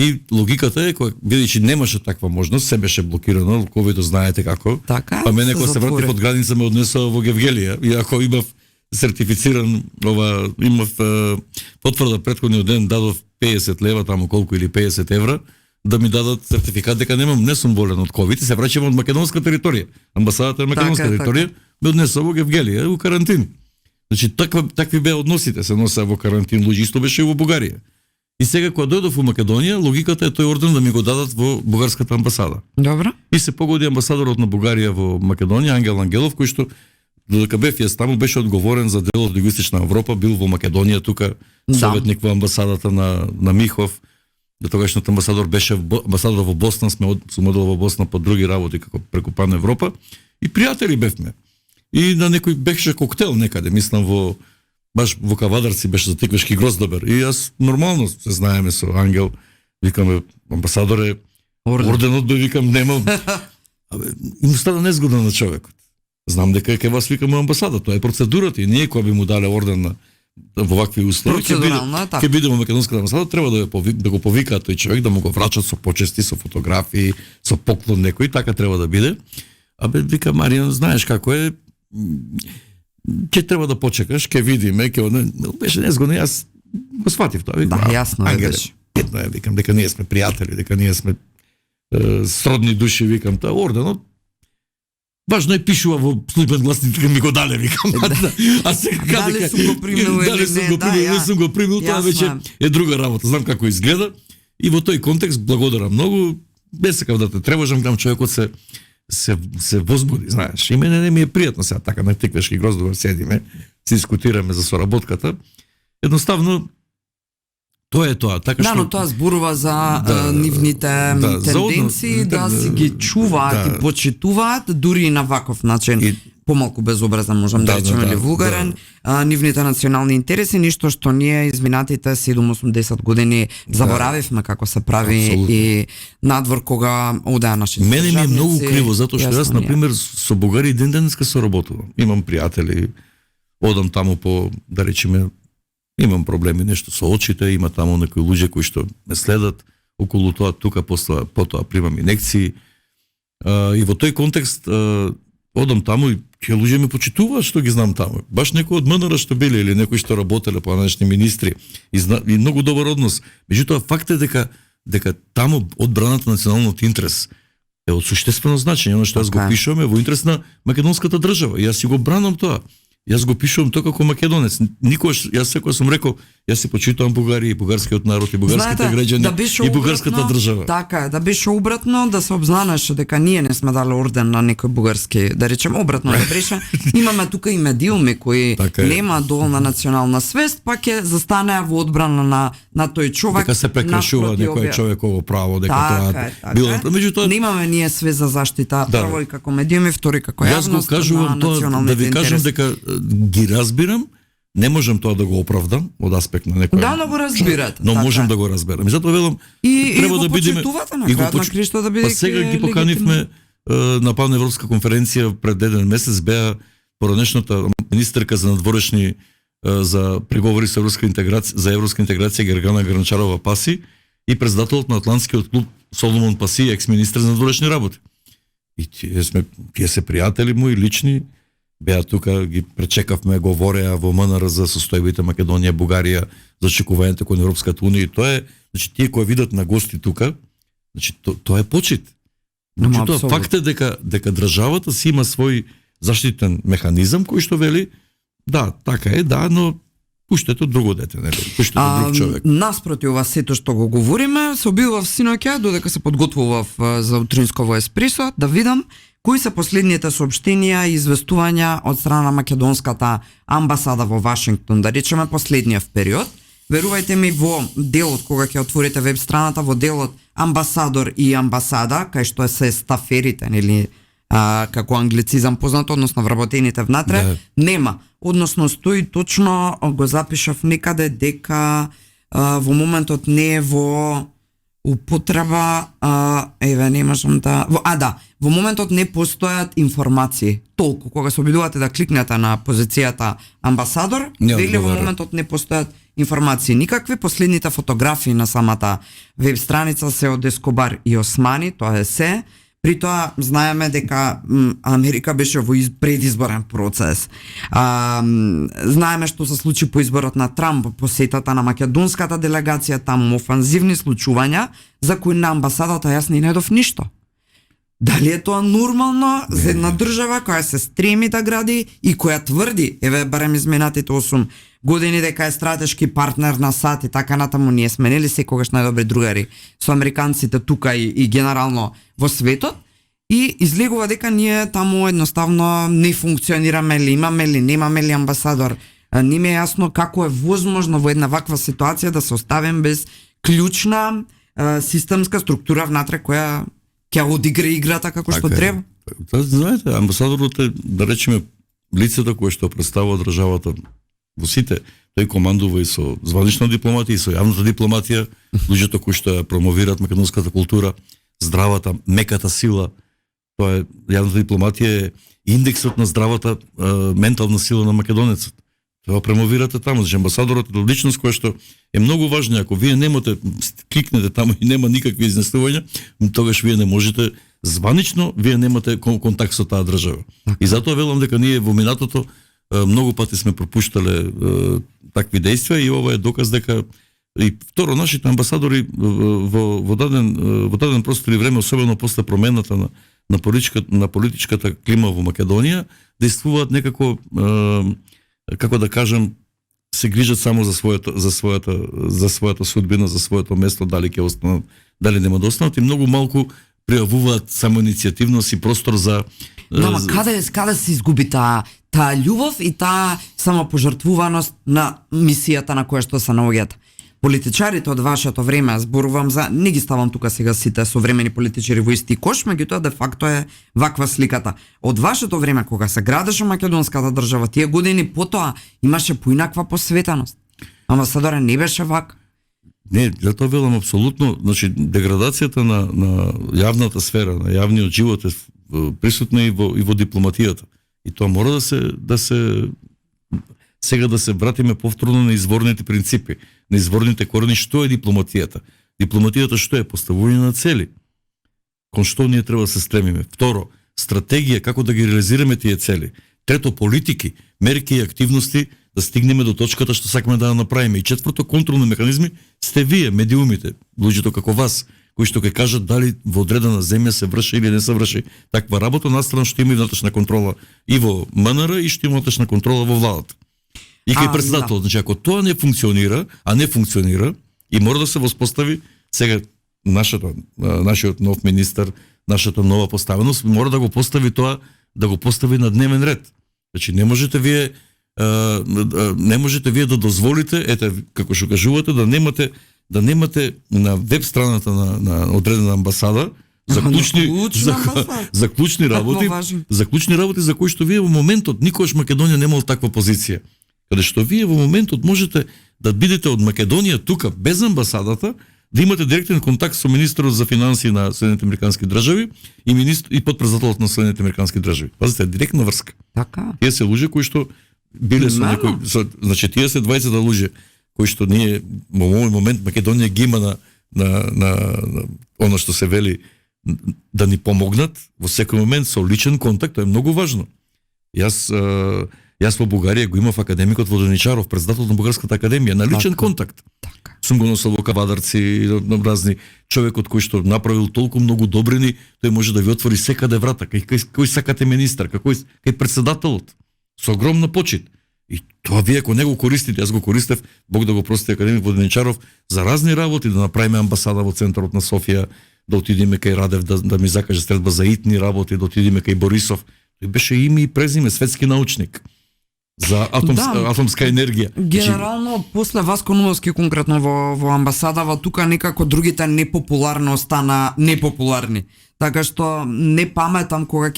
И логиката е, бидејќи немаше таква можност, се беше блокирано, ковидот знаете како. Така, па мене кога се вратив од граница ме однесува во Гевгелија, иако имав сертифициран, имав потврда претходниот ден, дадов 50 лева, таму колку или 50 евра, да ми дадат сертификат дека не сум болен од ковид и се враќам од македонска територија. Амбасадата на македонска територија ме однесува во Гевгелија, во карантин. Значи такви беа односите, се носа во карантин луѓе, исто беше и во Бугарија. И сега кога дојдов во Македонија, логиката е тој орден да ми го дадат во бугарската амбасада. Добро. И се погоди амбасадорот на Бугарија во Македонија, Ангел Ангелов, кој што додека бев јас таму беше одговорен за делот од Југоисточна Европа, бил во Македонија тука, советник во амбасадата на Михов. Тогашниот амбасадор беше амбасадор во Босна, сум одел во Босна по други работи како преку Пан Европа и пријатели бевме. И на некој беше коктел некаде, мислам баш во Кавадарци беше за теквешки гроздобер. И јас нормално се знаеме со Ангел, викаме амбасадоре, орденот бе, викам нема. Им стана незгодно на човекот. Знам дека ќе вас викаме амбасада, тоа е процедурата и ние кога би му дале орден во вакви услови, ќе биде во македонската амбасада, треба да го повикаат тој човек, да му го врачат со почести, со фотографии, со поклон некој, така треба да биде. Вика Маријан, знаеш како е, ќе треба да почекаш, ќе видиме, беше незгодно, јас го сватив тоа. Да, јасно е беше. Битно е, викам, дека ние сме пријатели, дека ние сме сродни души, викам, тоа орденот. Важно е пишува во службен гласник, ми го дале, викам. А сега дали сум го примил или не, сум го примил, тоа веќе е друга работа. Знам како изгледа и во тој контекст благодарам многу. Не сакав да те тревожам, гледам човекот се возбуди, знаеш. И мене не ми е пријатно сега така на теквешки гроздовар седиме, се дискутираме за соработката. Едноставно тоа е тоа, така што... но тоа зборува за нивните тенденции да си ги чуваат и почитуваат, дури и на ваков начин, помалку безобразен можам да речем или вулгарен, нивните национални интереси, ништо што ние изминатите 7-80 години заборавивме како се прави и надвор кога одеа нашите државници. Мене ми е многу криво, затоа што јас, например, со Бугари ден денеска соработувам. Имам пријатели, одам таму по, да речеме, имам проблеми нешто со очите, има таму некои луѓе кои што ме следат околу тоа, тука потоа примам инекции. И во тој контекст одам таму и ќе луѓе ме почитуваат што ги знам таму. Баш некој од МНР што биле или некои што работеле по нашите министри и многу добар однос. Меѓутоа факт е дека таму одбраната на националниот интерес е од суштествено значење, оно што јас го пишувам е во интерес на македонската држава. И јас си го бранам тоа. Јас го пишувам тоа како македонец. Никогаш, јас секој сум рекол, јас си почитувам Бугарија и бугарскиот народ и бугарските граѓани и бугарската држава. Така, да беше обратно, да се обзнанеше дека ние не сме дали орден на некој бугарски, да речем обратно да беше. Имаме тука и медиуми кои нема доволна национална свест, па ќе застанеа во одбрана на тој човек. Дека се прекршува некој човеково право, дека тоа било. Меѓутоа немаме ние свест за заштита, прво и како медиуми, втори како јавност. Јас го кажувам тоа, да ви кажам дека ги разбирам, не можам тоа да го оправдам од аспект на некој. Да, но го разбирате. Но можам да го разберам. И затоа велам, треба да бидеме и го почитувате да биде. Па сега ги поканивме на паневропска конференција пред еден месец, беа поранешната министерка за надворешни за преговори со европска интеграција, за европска интеграција Гергана Гранчарова Паси и председателот на Атлантскиот клуб Соломон Паси, екс-министер за надворешни работи. И тие се пријатели мои лични. Беа тука, ги пречекавме, говореа во МНР за состојбите Македонија, Бугарија, за чекувањето кон Европската унија. И тоа е, значи тие кои видат на гости тука, значи тоа е почит. Значи тоа факт е дека државата си има свој заштитен механизам кој што вели, да, така е, да, но пуштете друго дете, нели? Пуштете друг човек. Наспроти ова сето што го говориме, се обидував синоќа додека се подготвував за утринсково еспресо, да видам кои се последните соопштенија и известувања од страна на македонската амбасада во Вашингтон, да речеме последниот период. Верувајте ми, во делот кога ќе отворите веб страната, во делот амбасадор и амбасада, кај што се стаферите, нели, како англицизам познато, односно вработените внатре, нема. Односно стои точно, го запишав некаде дека во моментот не е во употреба, не можам да... во моментот не постојат информации. Толку, кога се обидувате да кликнете на позицијата амбасадор, вели во моментот не постојат информации никакви. Последните фотографии на самата веб страница се од Ескобар и Османи, тоа е се. При тоа знаеме дека Америка беше во предизборен процес. Знаеме што се случи по изборот на Трамп, посетата на македонската делегација, таму офанзивни случувања за кои на амбасадата јас не најдов ништо. Дали е тоа нормално за една држава која се стреми да гради и која тврди, барем изминатите 8 години дека е стратешки партнер на САД и така натаму, ние сме нели секогаш најдобри другари со американците тука и генерално во светот, и излегува дека ние таму едноставно не функционираме ли, имаме ли, немаме ли амбасадор. Не ми е јасно како е возможно во една ваква ситуација да се оставим без клучна системска структура внатре која ќе одигра играта како што треба. Знаете, амбасадорот е, да речеме, лицето кое што представува државата во сите, тој командува и со званична дипломатија и со јавната дипломатија, луѓето кои што ја промовираат македонската култура, здравата, меката сила. Тоа е јавната дипломатија е индексот на здравата ментална сила на македонецот. Тоа промовирате таму, значи амбасадорот е личност која што е многу важна. Ако вие немате, кликнете таму и нема никакви изнесувања, тогаш вие не можете званично, вие немате контакт со таа држава. И затоа велам дека ние во минатото многу пати сме пропуштале такви действија и ова е доказ дека и второ нашите амбасадори во даден простор и време, особено после промената на политичката клима во Македонија, действуваат некако како да кажем, се грижат само за својата судбина, за своето место, дали ќе останат, дали нема да останат, и многу малку пријавуваат само иницијативност и простор за каде се изгуби таа љубов и таа самопожртвуваност на мисијата на која што се наоѓаат? Политичарите од вашето време, зборувам за, не ги ставам тука сега сите современи политичари во исти кош, меѓутоа де факто е ваква сликата. Од вашето време, кога се градеше македонската држава, тие години потоа имаше поинаква посветеност. Амбасадорът не беше вак. Не, затоа велам апсолутно, значи деградацијата на јавната сфера, на јавниот живот е присутна и во дипломатијата. И тоа мора да се сега да се вратиме повторно на изворните принципи, на изворните корени. Што е дипломатијата? Дипломатијата што е? Поставување на цели. Кон што ние треба да се стремиме? Второ, стратегија како да ги реализираме тие цели. Трето, политики, мерки и активности да стигнеме до точката што сакаме да ја направиме. И четврто, контролни механизми сте вие, медиумите, луѓето како вас, кои што ќе кажат дали во одредена земја се врши или не се врши таква работа, настрана што има и внатрешна контрола и во МНР и што има внатрешна контрола во владата. И кај председател, значи ако тоа не функционира, и мора да се воспостави сега нашиот нов министар, нашата нова поставеност, мора да го постави тоа, да го постави на дневен ред. Значи не можете вие да дозволите, ете како што кажувате, да немате на веб страната на одредена амбасада за клучни работи за кои што вие во моментот никогаш Македонија немал таква позиција. Каде што вие во моментот можете да бидете од Македонија тука без амбасадата, да имате директен контакт со министерот за финансии на Соединетите американски држави и подпредседателот на Соединетите американски држави. Пазите, директна врска. Така. Тие се луѓе кои што биле со некој, значи тие се 20 луѓе кои што ние во овој момент Македонија ги има на она што се вели да ни помогнат во секој момент со личен контакт, тоа е многу важно. Јас во Бугарија го имав академикот Воденичаров, председател на Бугарската академија, на личен контакт. Така. Сум го носел во кавадарци и разни, човекот кој што направил толку многу добрини, тој може да ви отвори секаде врата, кој сакате министар, кај председателот, со огромна почит. И тоа вие ако не го користите, јас го користев, Бог да го прости, академик Воденичаров, за разни работи, да направиме амбасада во центарот на Софија, да отидеме кај Радев, да ми закаже средба за итни работи, да отидеме кај Борисов. Тој беше име и презиме, светски научник за атомска енергија. Генерално, после Васко Нумовски конкретно во амбасадава, тука некако другите непопуларно остана непопуларни. Така што не паметам кога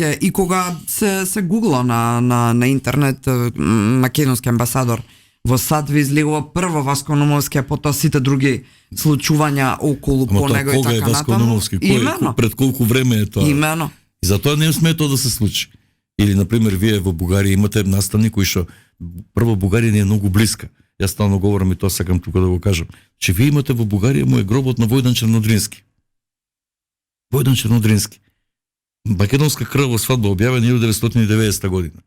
се гугла на интернет македонски амбасадор во САД ви излегува прво Васко Нумовски, а потоа сите други случувања околу по него и така натаму. Кога е Васко Нумовски? Пред колку време е тоа? Имено. И затоа не сме тоа да се случи. Или, например, вие во Бугарија имате наставни кои што прво Бугарија не е многу блиска. Јас стално говорам и тоа сакам тука да го кажам. Че вие имате во Бугарија му е гробот на Војдан Чернодрински. Војдан Чернодрински. Македонска крвава свадба објавена 1990 година.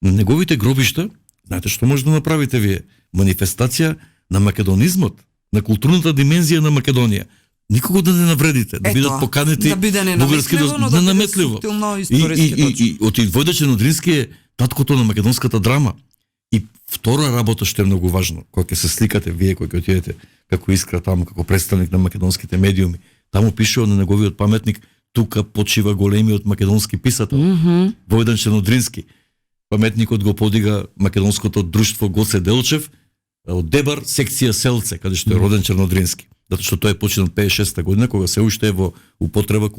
На неговите гробишта, знаете што може да направите вие? Манифестација на македонизмот, на културната димензија на Македонија. Никого да не навредите, да бидат поканети бугарски да наметливо. И од Војдан Чернодрински е таткото на македонската драма. И втора работа што е многу важно, кога ќе се сликате вие, кога ќе отидете како Искра таму, како представник на македонските медиуми, таму пишува на неговиот паметник: тука почива големиот македонски писател, Војдан Чернодрински. Паметникот го подига македонското друштво Гоце Делчев од Дебар, секција Селце, каде што е роден Чернодрински. Затоа што тој е починал 56 година, кога се уште е во употреба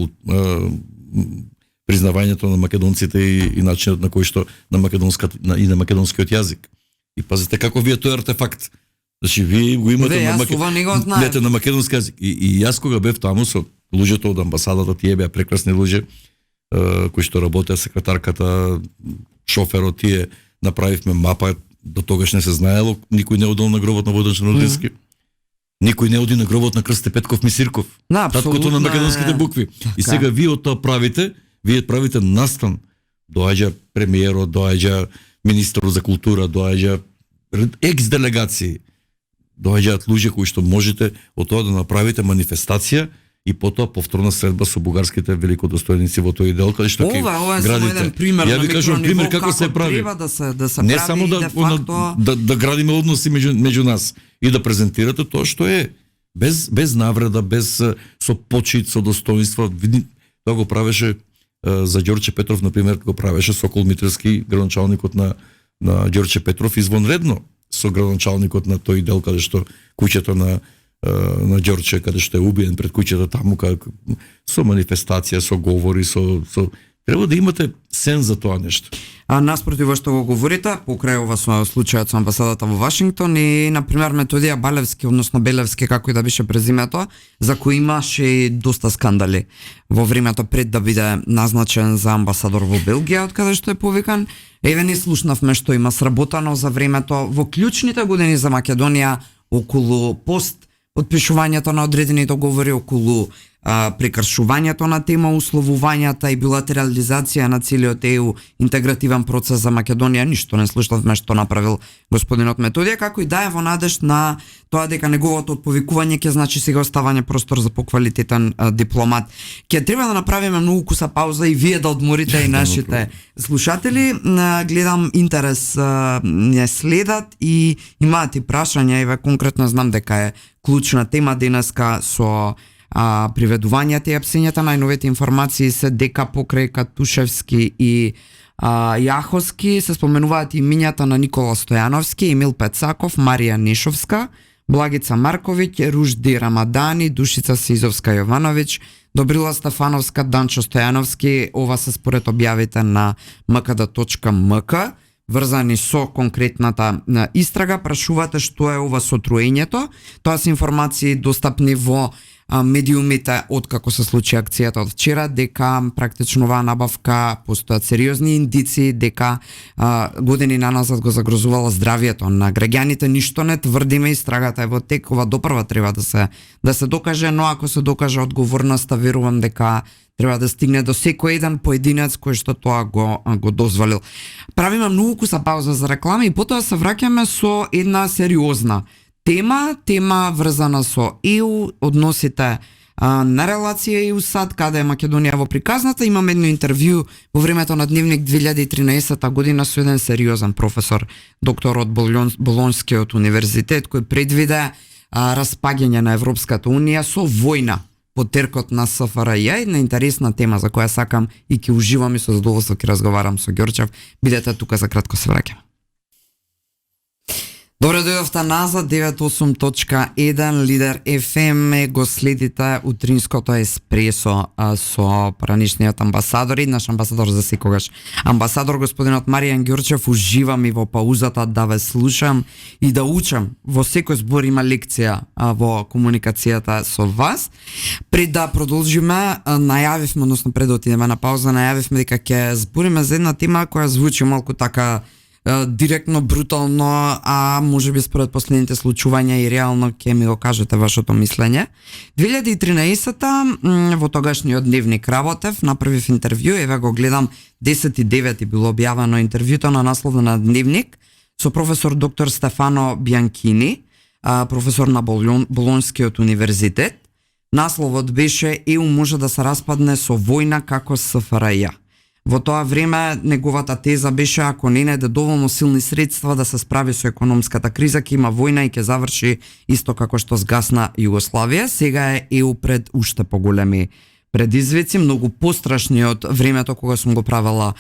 признавањето на македонците и начинот на кој што на македонскиот јазик. И пазите како ви е тој артефакт. Значи вие го имате на македонски јазик. И јас кога бев таму со луѓето од амбасадата, тие беа прекрасни луѓе, кои што работеа, секретарката, шоферот, тие направивме мапа, до тогаш не се знаело, никој не одел на гробот на Водан Чернодински. Никој не оди на гробот на Крсте Петков Мисирков. Таткото на македонските букви. И сега вие од тоа правите настан. Доаѓа премиерот, доаѓа министерот за култура, доаѓа екс-делегации, доаѓаат луѓе кои што можете од тоа да направите манифестација и потоа повторна средба со бугарските великодостојници во тој дел, каде што ќе градите. Ја ви кажувам пример како се прави. Не само да градиме односи меѓу нас и да презентирате тоа што е без навреда, без со почит, со достоинство. Тоа го правеше за Ѓорче Петров, на пример, го правеше Сокол Митревски, градоначалникот на Ѓорче Петров, извонредно со градоначалникот на тој дел каде што куќето на Ѓорче, каде што е убиен пред куќето таму, со манифестација, со говори, со треба да имате сен за тоа нешто. Наспротив што го говорите, покрај ова со случајот со амбасадата во Вашингтон и на пример Методија Балевски, односно Белевски, како и да беше презимето, за кој имаше доста скандали во времето пред да биде назначен за амбасадор во Белгија, од каде што е повикан. Еве не слушнавме што има сработано за времето во клучните години за Македонија околу подпишувањето на одредени договори, околу прекршувањето на тема условувањата и билатерализација на целиот ЕУ интегративен процес за Македонија. Ништо не слушнавме што направил господинот Методија, како и да е во надеж на тоа дека неговото отповикување ќе значи сега оставање простор за поквалитетен дипломат. Ќе треба да направиме многу куса пауза и вие да одморите и нашите слушатели. Гледам интерес не следат и имаат и прашања, еве конкретно знам дека е клучна тема денеска со приведувањата и апсењата. Најновите информации се дека покрај Катушевски и Јаховски се споменуваат имињата на Никола Стојановски, Емил Пецаков, Марија Нишовска, Благица Марковиќ, Ружди Рамадани, Душица Сизовска Јовановиќ, Добрила Стефановска, Данчо Стојановски. Ова се според објавите на mkd.mk, врзани со конкретната истрага. Прашувате што е ова сотруењето. Тоа се информации достапни во медиумите откако се случи акцијата од вчера, дека практично оваа набавка постојат сериозни индици дека години наназад го загрозувала здравјето на граѓаните. Ништо не тврдиме, истрагата е во тек, ова допрва треба да се докаже, но ако се докаже одговорноста, верувам дека треба да стигне до секој еден поединец кој што тоа го дозволил. Правиме многу куса пауза за реклама и потоа се враќаме со една сериозна тема врзана со ЕУ, односите на релација ЕУ-САД, каде е Македонија во приказната. Имам едно интервју во времето на Дневник 2013 година со еден сериозен професор, доктор од Болонскиот универзитет, кој предвиде распаѓање на Европската унија со војна под теркот на СФРЈ. Една интересна тема за која сакам и ќе уживам и со задоволство ќе разговарам со Ѓорчев. Бидете тука, за кратко се враќам. Добре дојдовте назад, 98.1 Лидер FM, го следите утринското еспресо со поранишниот амбасадор и наш амбасадор за секогаш. Амбасадор господинот Маријан Ѓорчев, уживам и во паузата да ве слушам и да учам. Во секој збор има лекција во комуникацијата со вас. Пред да продолжиме, најавивме, односно пред да отидеме на пауза, најавивме дека ќе збориме за една тема која звучи малку така директно, брутално, а може би според последните случувања и реално ќе ми го кажете вашето мислење. 2013 во тогашниот Дневник работев, направив интервју, еве го гледам, 10:09 било објавено интервјуто на наслов на Дневник со професор доктор Стефано Бјанкини, професор на Болонскиот универзитет. Насловот беше ЕУ може да се распадне со војна како СФРЈ. Во тоа време неговата теза беше ако не најде доволно силни средства да се справи со економската криза, ќе има војна и ќе заврши исто како што згасна Југославија. Сега е ЕУ пред уште поголеми предизвици, многу пострашни од времето кога сум го правела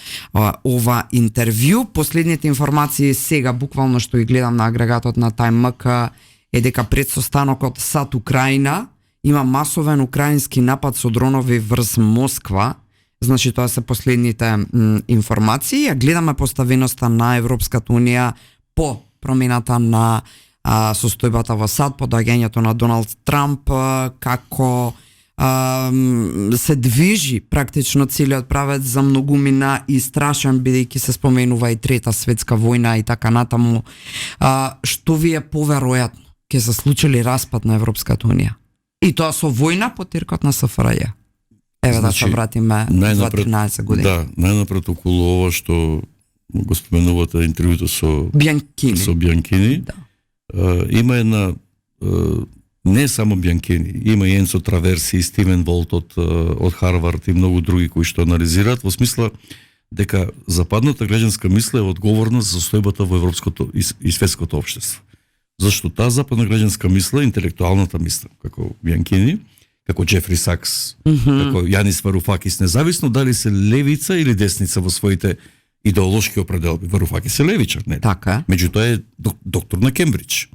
ова интервју. Последните информации сега буквално што ги гледам на агрегатот на TimeMK е дека пред состанокот САД Украина има масовен украински напад со дронови врз Москва. Значи тоа се последните информации. Ја гледаме поставеноста на Европската унија по промената на состојбата во САД, по доаѓањето на Доналд Трамп, како се движи практично целиот правец за многумина и страшен, бидејќи се споменува и Трета светска војна и така натаму. Што ви е поверојатно ќе се случи ли распад на Европската унија? И тоа со војна по тиркот на СФРЈ. Еве да се вратиме 13 години. Да, најнапред околу ова што го споменувате интервјуто со Бјанкини. Да. Има една не само Бјанкини, има и Енцо Траверси, и Стивен Волт од Харвард и многу други кои што анализираат во смисла дека западната граѓанска мисла е одговорна за состојбата во европското и светското општество. Зашто таа западна граѓанска мисла, интелектуалната мисла, како Бјанкини, како Джефри Сакс, како Јанис Варуфакис, независно дали се левица или десница во своите идеолошки определби. Варуфакис е левичар, не? Така. Меѓутоа е доктор на Кембридж.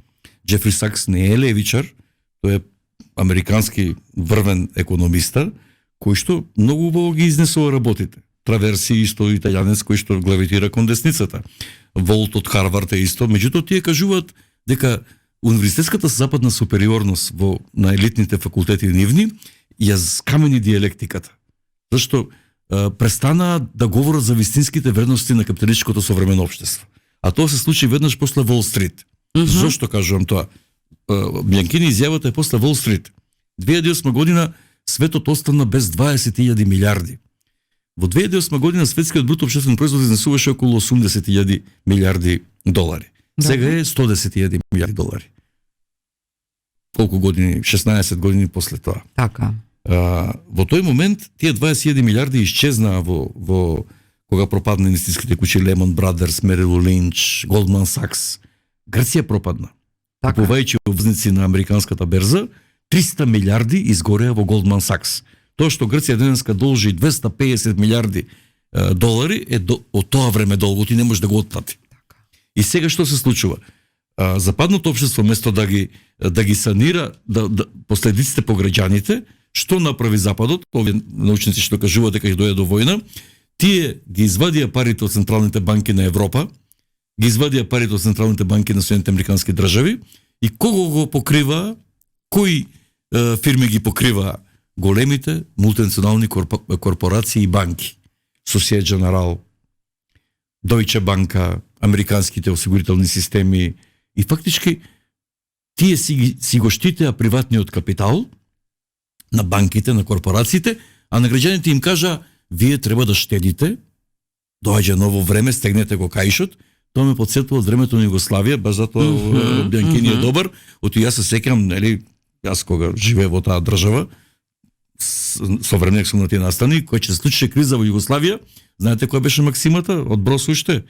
Джефри Сакс не е левичар, тој е американски врвен економиста, кој што многу убаво ги изнесува работите. Траверси исто италијанец кој што главитира кон десницата. Волт од Харвард е исто, меѓутоа тие кажуваат дека универзитетската западна супериорност на елитните факултети нивни ја скамени диелектиката. Зашто престанаа да говорат за вистинските вредности на капиталистичкото современо општество. А тоа се случи веднаш после Wall Street. Зошто кажувам тоа? Бјанкини изјавата е после Wall Street. 2008 година светот остана без 20.000 милиарди. Во 2008 година светскиот бруто општествен производ изнесуваше околу 80.000 милиарди долари. Сега е 110.000 милиарди долари. Колку години? 16 години после тоа. Така. Во тој момент тие 20.000 милиарди исчезнаа во кога пропадна инвестициите куќи Lehman Brothers, Merrill Lynch, Goldman Sachs. Грција пропадна. Така. Купувајќи обврзници на американската берза, 300 милиарди изгореа во Goldman Sachs. Тоа што Грција денеска должи 250 милиарди долари е од тоа време долго, ти не можеш да го отплати. Така. И сега што се случува? Западното општество место да ги санира последиците по граѓаните, што направи Западот, овие научници што кажуваат дека ќе дојде до војна, тие ги извадија парите од централните банки на Европа, ги извадија парите од централните банки на Соединените американски држави и кого го покрива, кои фирми ги покрива? Големите мултинационални корпорации и банки. Societe Generale, Deutsche Bank, американските осигурителни системи и фактички тие си го штитеа приватниот капитал на банките, на корпорациите, а на граѓаните им кажа вие треба да штедите, доаѓа ново време, стегнете го каишот. Тоа ме потсетува од времето на Југославија, баш затоа Бјанкини е добар. Оти јас се сеќам, нели, јас кога живеев во таа држава, современик сум на тие настани, кој ќе се случи криза во Југославија, знаете која беше максимата од Брос уште?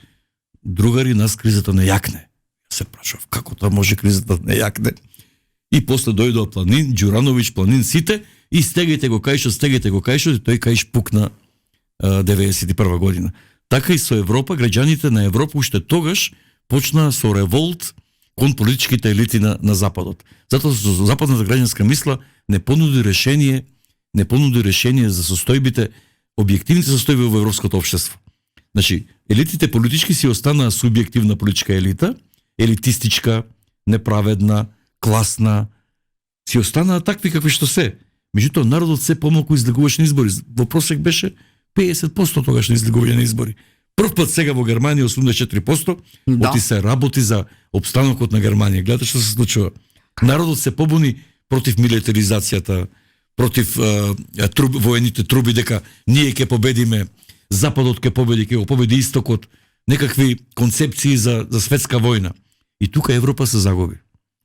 Другари, нас кризата не јакне. Јас се прашав, како тоа може кризата не јакне? И после дојдоа Планин, Ѓурановиќ, Планин, сите, и стегајте го каишот, и тој каиш пукна 91 година. Така и со Европа, граѓаните на Европа уште тогаш почнаа со револт кон политичките елити на Западот. Затоа со западната граѓанска мисла не понуди решение за состојбите, објективните состојби во европското општество. Значи, елитите политички си останаа субјективна политичка елита, елитистичка, неправедна, класна, си останаа такви какви што се. Меѓутоа, народот се помалку излегуваше на избори. Во просек беше 50% тогаш на излегување на избори. Прв пат сега во Германија 84%, оти се работи за обстанокот на Германија. Гледате што се случува. Народот се побуни против милитаризацијата, против воените труби, дека ние ќе победиме, Западот ќе победи, ќе го победи Истокот, некакви концепции за светска војна. И тука Европа се загуби.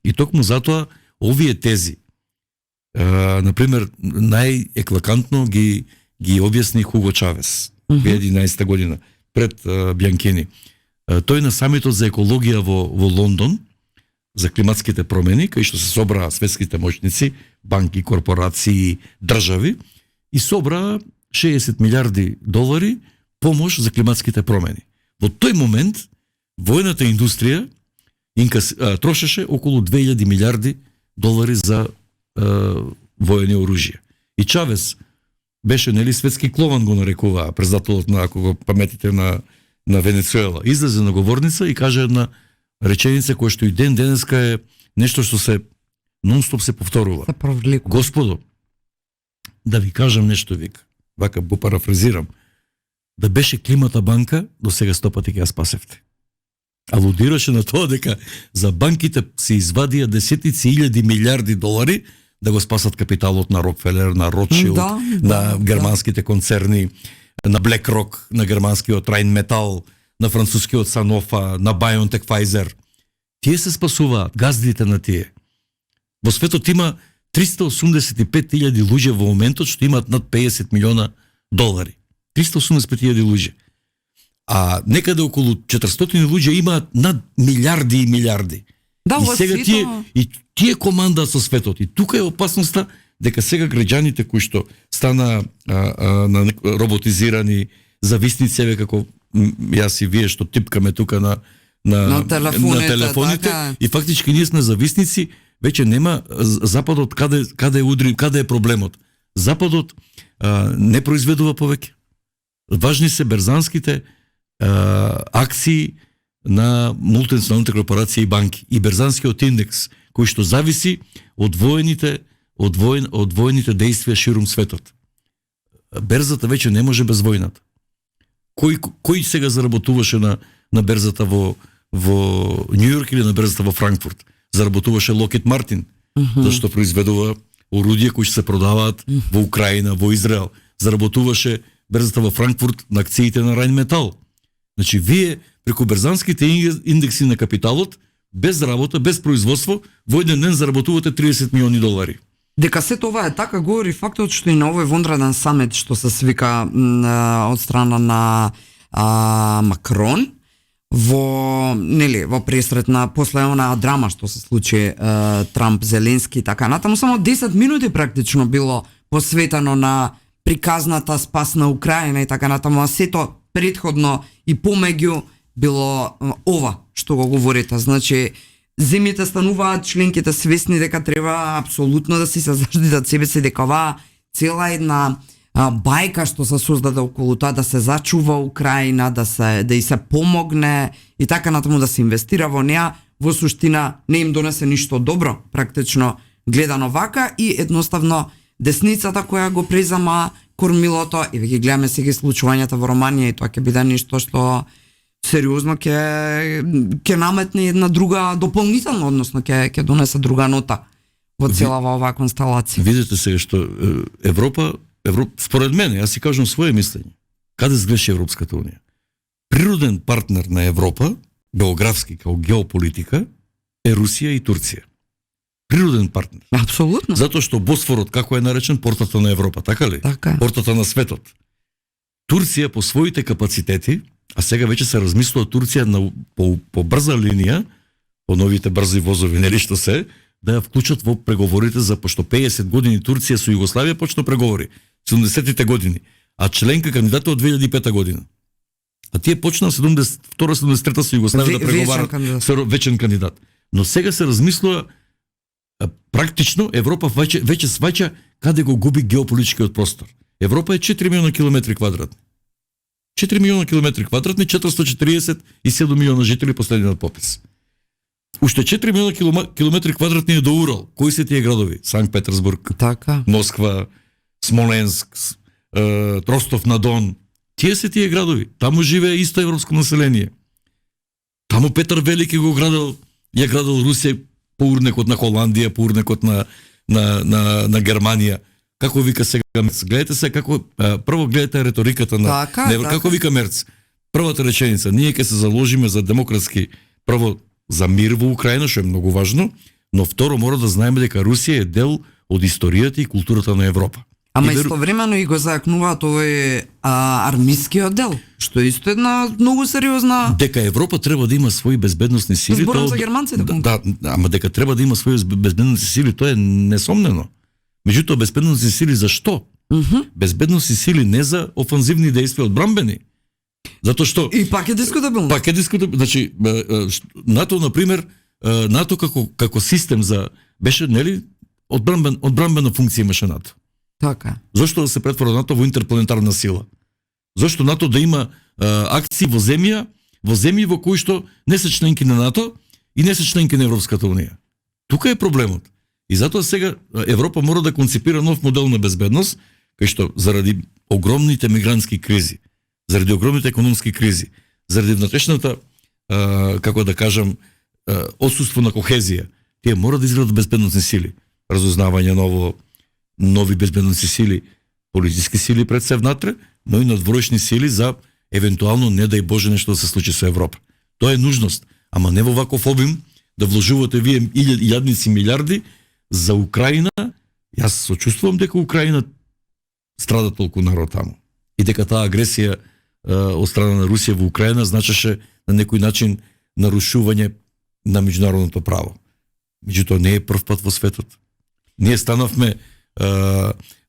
И токму затоа овие тези, например, најеклакантно ги објасни Хуго Чавес 2011 година пред Бјанкини. Тој на самитот за екологија во Лондон, за климатските промени, кај што се собраа светските моќници, банки, корпорации, држави, и собраа 60 милиарди долари помош за климатските промени. Во тој момент, војната индустрија трошеше околу 2000 милиарди долари за воени оружја. И Чавес беше нели светски клован го нарекуваа председателот на, ако го паметите, на Венецуела. Излезе на говорница и каже една реченица која што и ден денеска е нешто што се нон-стоп се повторува. Господо, да ви кажам нешто, вика, вака го парафразирам, да беше климата банка, до сега 100 пати ќе ја спасевте. Алудираше на тоа дека за банките се извадија десетици илјади милиарди долари да го спасат капиталот на Рокфелер, на Ротшилд, на германските концерни, на BlackRock, на германскиот Rheinmetall, на францускиот Sanofi, на BioNTech, Pfizer. Тие се спасуваат, газдите на тие. Во светот има 385.000 луѓе во моментот што имаат над 50 милиона долари. 385.000 луѓе. А некаде околу 400 луѓе имаат над милиарди и милиарди. Да, и сега тие командат со светот. И тука е опасноста дека сега граѓаните кои што стана роботизирани, зависници, како јас и вие што типкаме тука на телефоните така. И фактички ние сме зависници, веќе нема Западот каде е проблемот. Западот не произведува повеќе. Важни се берзанските акции на мултинационалните корпорации и банки и берзанскиот индекс кој што зависи од воените действија ширум светот. Берзата веќе не може без војната. Кој сега заработуваше на берзата во Њу Јорк или на берзата во Франкфурт? Заработуваше Локхид Мартин, зашто произведува орудија кои се продаваат во Украина, во Израел. Заработуваше берзата во Франкфурт на акциите на Rheinmetall. Значи, вие преку берзанските индекси на капиталот, без работа, без производство, во еден ден заработувате 30 милиони долари. Дека се това е така, говори фактот што и на овој вонреден самит што се свика од страна на Макрон во пресретна после онаа драма што се случи Трамп, Зеленски и така натаму, само 10 минути практично било посветено на приказната спас на Украина и така натаму, а сето претходно и помеѓу било ова што го говорите. Значи, земјите стануваат членките свесни дека треба апсолутно да си се заштитат себе си, дека оваа цела една бајка што се создаде околу тоа да се зачува Украина, да и се помогне и така натаму, да се инвестира во неа, во суштина не им донесе ништо добро, практично гледано вака, и едноставно десницата која го презама кормилото, и веќе гледаме сега случувањата во Романија, и тоа ќе биде нешто што сериозно ќе наметне една друга дополнително, односно ќе донесе друга нота во целава оваа констелација. Видите сега што Европа, според мене, јас си кажам своje мислење. Каде сгреше Европската унија? Природен партнер на Европа, географски како геополитика, е Русија и Турција. Природен партнер. Апсолутно. Затоа што Босфорот, како е наречен, портата на Европа, така ли? Така. Портата на светот. Турција по своите капацитети, а сега веќе се размислува Турција по брза линија, по новите брзи возови, нели што се, да ја вклучат во преговорите за, пошто 50 години Турција со Југославија почна преговори, 70-тите години, а членка кандидата од 2005 година. А тие почна 72-73 со Југославија да преговарат со вечен кандидат. Но сега се размислува практично Европа веќе сваќа каде го губи геополитичкиот простор. Европа е 4 милиона километри квадратни. 4 милиона километри квадратни, 447 милиона жители последниот попис. Уште 4 милиона километри квадратни е до Урал. Кои се тие градови? Санкт Петерсбург, така, Москва, Смоленск, Ростов на Дон. Тие се тие градови. Таму живее исто европско население. Таму Петар Велики ја градил Русија по урнекот на Холандија, по урнекот на Германија. Како вика сега Мерц? Гледате се како прво гледате реториката на како вика Мерц. Првата реченица: ние ќе се заложиме за демократски, прво за мир во Украина, што е многу важно, но второ мора да знаеме дека Русија е дел од историјата и културата на Европа. Ама истовремено и го зајакнуваат овој армискиот дел, што е исто една многу сериозна. Дека Европа треба да има своји безбедносни сили. Зборам за германците. Да, ама дека треба да има своји безбедносни сили, тоа е несомнено. Меѓутоа, безбедносни сили за што? Безбедносни сили не за офанзивни действија, одбранбени. Затоа што и пак е дискутабилно. Значи, НАТО, например, НАТО како систем за беше, нели, одбранбена функција имаше НАТО. Така. Зошто да се претвора НАТО во интерпланетарна сила? Зошто НАТО да има акции во земји во кои што не се членки на НАТО и не се членки на Европската унија. Тука е проблемот. И затоа сега Европа мора да концепира нов модел на безбедност, кај што заради огромните мигрантски кризи, заради огромните економски кризи, заради внатрешната, како да кажам, отсутство на кохезија, тие мора да изградат безбедносни сили, разузнавање нови безбедносни сили, политички сили пред се внатре, но и надворешни сили за евентуално, не дај Боже, нешто да се случи со Европа. Тоа е нужност, ама не во ваков обим да вложувате вие илјадници милиарди за Украина. Јас сочувствувам дека Украина страда толку народ таму. И дека таа агресија од страна на Русија во Украина значеше на некој начин нарушување на меѓународното право. Меѓутоа не е прв пат во светот. Ние станавме,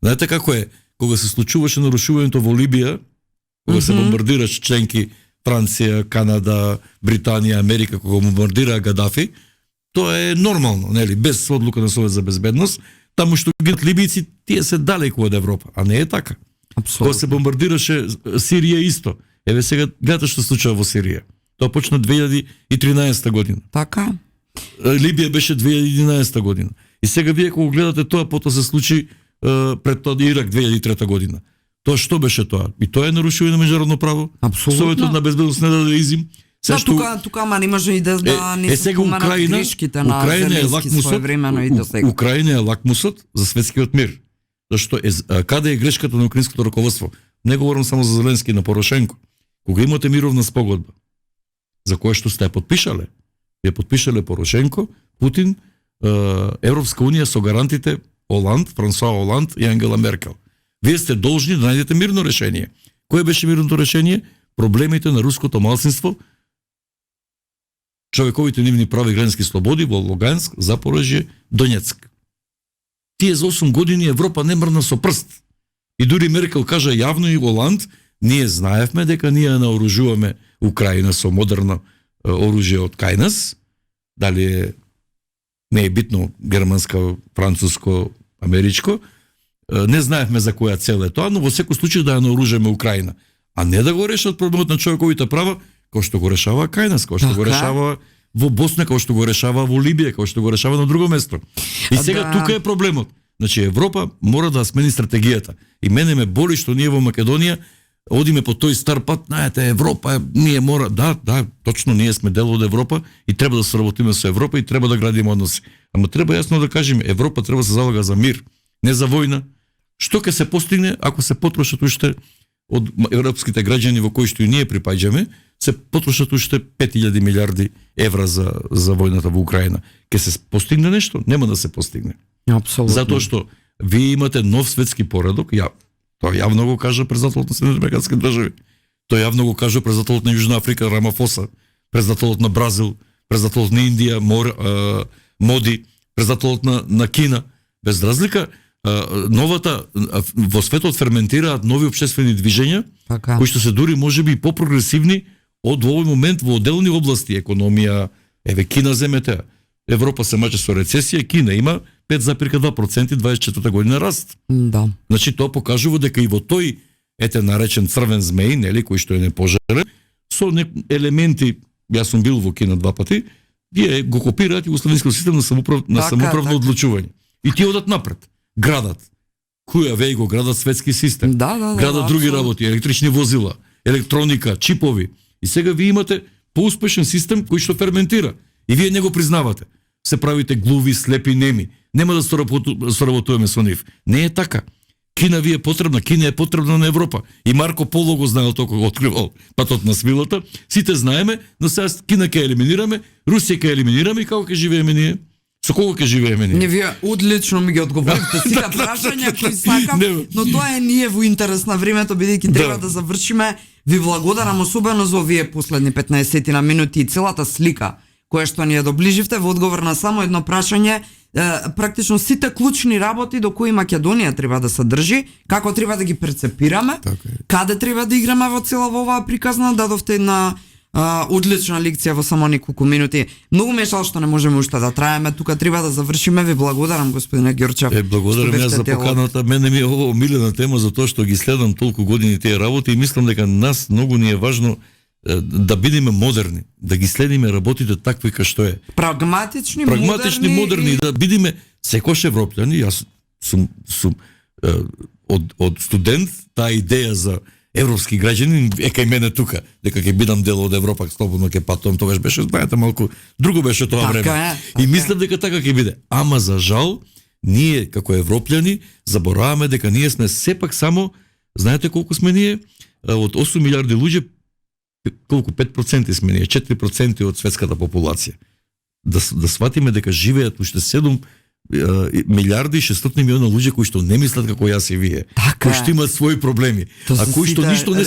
знаете како е, кога се случуваше нарушувањето во Либија, кога се бомбардираш членки Франција, Канада, Британија, Америка, кога бомбардира Гадафи, тоа е нормално, нели, без одлука на Совет за безбедност, таму што гинат либијци, тие се далеку од Европа, а не е така. Апсолутно. Кога се бомбардираше Сирија исто. Еве сега гледате што случува во Сирија. Тоа почна 2013 година. Така. Либија беше 2011 година. И сега вие кога гледате тоа, потоа се случи пред тоа Ирак 2003 година. Тоа што беше тоа? И тоа е нарушување на меѓународно право. Апсолутно. Советот на безбедност не даде изим. Тука ама не може и да не се споменат грешките на Зеленски своевремено и до сега. Украина е лакмусот за светскиот мир. Зашто каде е грешката на украинското раководство? Не говорам само за Зеленски, на Порошенко. Кога имате мировна спогодба, за која што сте подпишале, ја подпишале Порошенко, Путин, Европска унија со гарантите Оланд, Франсуа Оланд и Ангела Меркел. Вие сте должни да најдете мирно решение. Кое беше мирното решение? Проблемите на руското малцинство, човековите нивни прави и границки слободи во Луганск, Запорожје, Донецк. Тие за 8 години Европа не мрна со прст. И дури Меркел кажа јавно и Оланд, ние знаевме дека ние наоружуваме Украина со модерно оружје од кај нас, дали не е битно германско, француско, америчко, не знаевме за која цел е тоа, но во секој случај да ја наоружиме Украина. А не да го решат проблемот на човековите права, кој што го решава кај нас, кој што го решава во Босна, кој што го решава во Либија, кој што го решава на друго место. И сега тука е проблемот. Значи Европа мора да смени стратегијата. И мене ме боли што ние во Македонија одиме по тој стар пат, знаете, Европа, ние мора, да, точно ние сме дел од Европа и треба да соработиме со Европа и треба да градиме односи. Ама треба јасно да кажеме, Европа треба да се залага за мир, не за војна. Што ќе се постигне ако се потрошат уште од европските граѓани во кои што и ние припаѓаме, се потрошат уште 5000 милиарди евра за војната во Украина. Ке се постигне нешто? Нема да се постигне. Апсолутно. Затоа што вие имате нов светски поредок, тоа јавно го кажа председателот на Соединетите американски држави. Тоа јавно го кажа председателот на Јужна Африка Рамафоса, председателот на Бразил, председателот на Индија Моди, председателот на Кина. Без разлика, во светот ферментираат нови општествени движења, кои што се дури можеби попрогресивни од овој момент во отделни области, економија, еве Кина земете. Европа се мачи со рецесија, Кина има 5,2% 24 година раст. Да. Значи тоа покажува дека и во тој наречен црвен змеј, нели, кој што е непожарен, со елементи, јас сум бил во Кина 2 пати, тие го копираат југославенскиот систем на самоуправно одлучување. И тие одат напред. Градат. Хуавеј го градат светски систем. Градат други работи, електрични возила, електроника, чипови. И сега вие имате поуспешен систем кој што ферментира. И вие не го признавате. Се правите глуви, слепи, неми. Нема да соработуваме со нив. Не е така. Кина ви е потребна, Кина е потребна на Европа. И Марко Поло го знаел толку го откривал патот на свилата. Сите знаеме, но сега Кина ќе елиминираме, Русија ќе елиминираме и како ќе живееме ние? Со кого ќе живееме ние? Не, вие одлично ми ги одговоривте сите прашања кои сакам, но тоа е ние во интерес на времето, бидејќи треба да завршиме. Ви благодарам особено за овие последни 15 на минути и целата слика која што ни ја доближивте во одговор на само едно прашање, практично сите клучни работи до кои Македонија треба да се држи, како треба да ги прецепираме, каде треба да играме во цела оваа приказна, дадовте една Одлична лекција во само неколку минути. Многу ме жал што не можеме уште да траеме. Тука треба да завршиме. Ви благодарам, господине Ѓорчев. Благодарам јас за поканата. Мене ми е ова омилена тема затоа што ги следам толку години тие работи и мислам дека нас многу ни е важно да бидеме модерни, да ги следиме работите такви како што е. Прагматични, модерни и да бидеме секој европјани. Јас сум од студент таа идеја за европски граѓанин е кај мене тука, дека ќе бидам дел од Европа, слободно ќе патувам, тогаш беше, знаете, малку друго беше тоа време. И мислам дека така ќе биде. Ама за жал, ние како европјани забораваме дека ние сме сепак само, знаете колку сме ние? Од 8 милиарди луѓе, колку 5% сме ние, 4% од светската популација. Да сватиме дека живеат уште 7 милиарди и 600 милиона луѓе кои што не мислат како јас и вие, кои што имаат своји проблеми, а кои што ништо не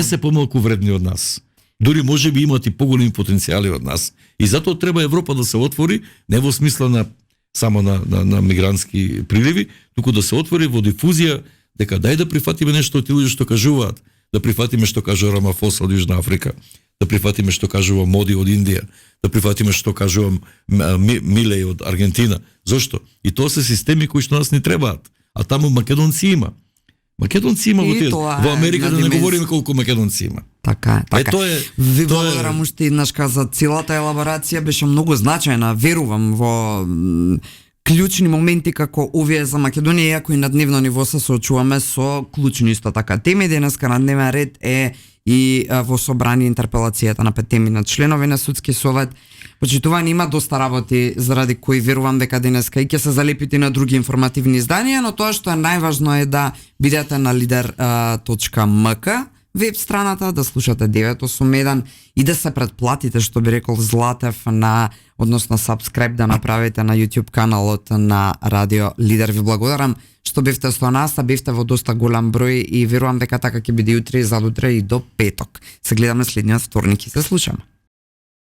се помалку вредни од нас. Дури може би имаат и поголеми потенцијали од нас. И затоа треба Европа да се отвори, не во смисла само на мигрантски приливи, туку да се отвори во дифузија, дека дај да прифатиме нешто од тие луѓе што кажуваат, да прифатиме што кажува Рамафоса од Јужна Африка, да прифатиме што кажува Моди од Индија, да прифатиме што кажува Милеј од Аргентина. Зошто? И тоа се системи кои што нас не требаат. А таму македонци има. Македонци има во Америка, да не говориме колку македонци има. Така. Ви благодарам уште еднаш за целата елаборација, беше многу значајна. Верувам во клучни моменти како овие за Македонија, иако и на дневно ниво се соочуваме со клучни исто така теми. Денеска на дневен ред е и во собрание интерпелацијата на 5 теми на членови на судски совет. Почитувани, има доста работи заради кои верувам дека денеска и ќе се залепите на други информативни изданија, но тоа што е најважно е да бидете на lider.mk веб страната, да слушате 981 и да се претплатите, што би рекол Златев, односно subscribe да направите на YouTube каналот на Радио Лидер. Ви благодарам што бевте со нас, бевте во доста голем број и верувам дека така ќе биде утре и задутре и до петок. Се гледаме следниот вторник и се слушаме.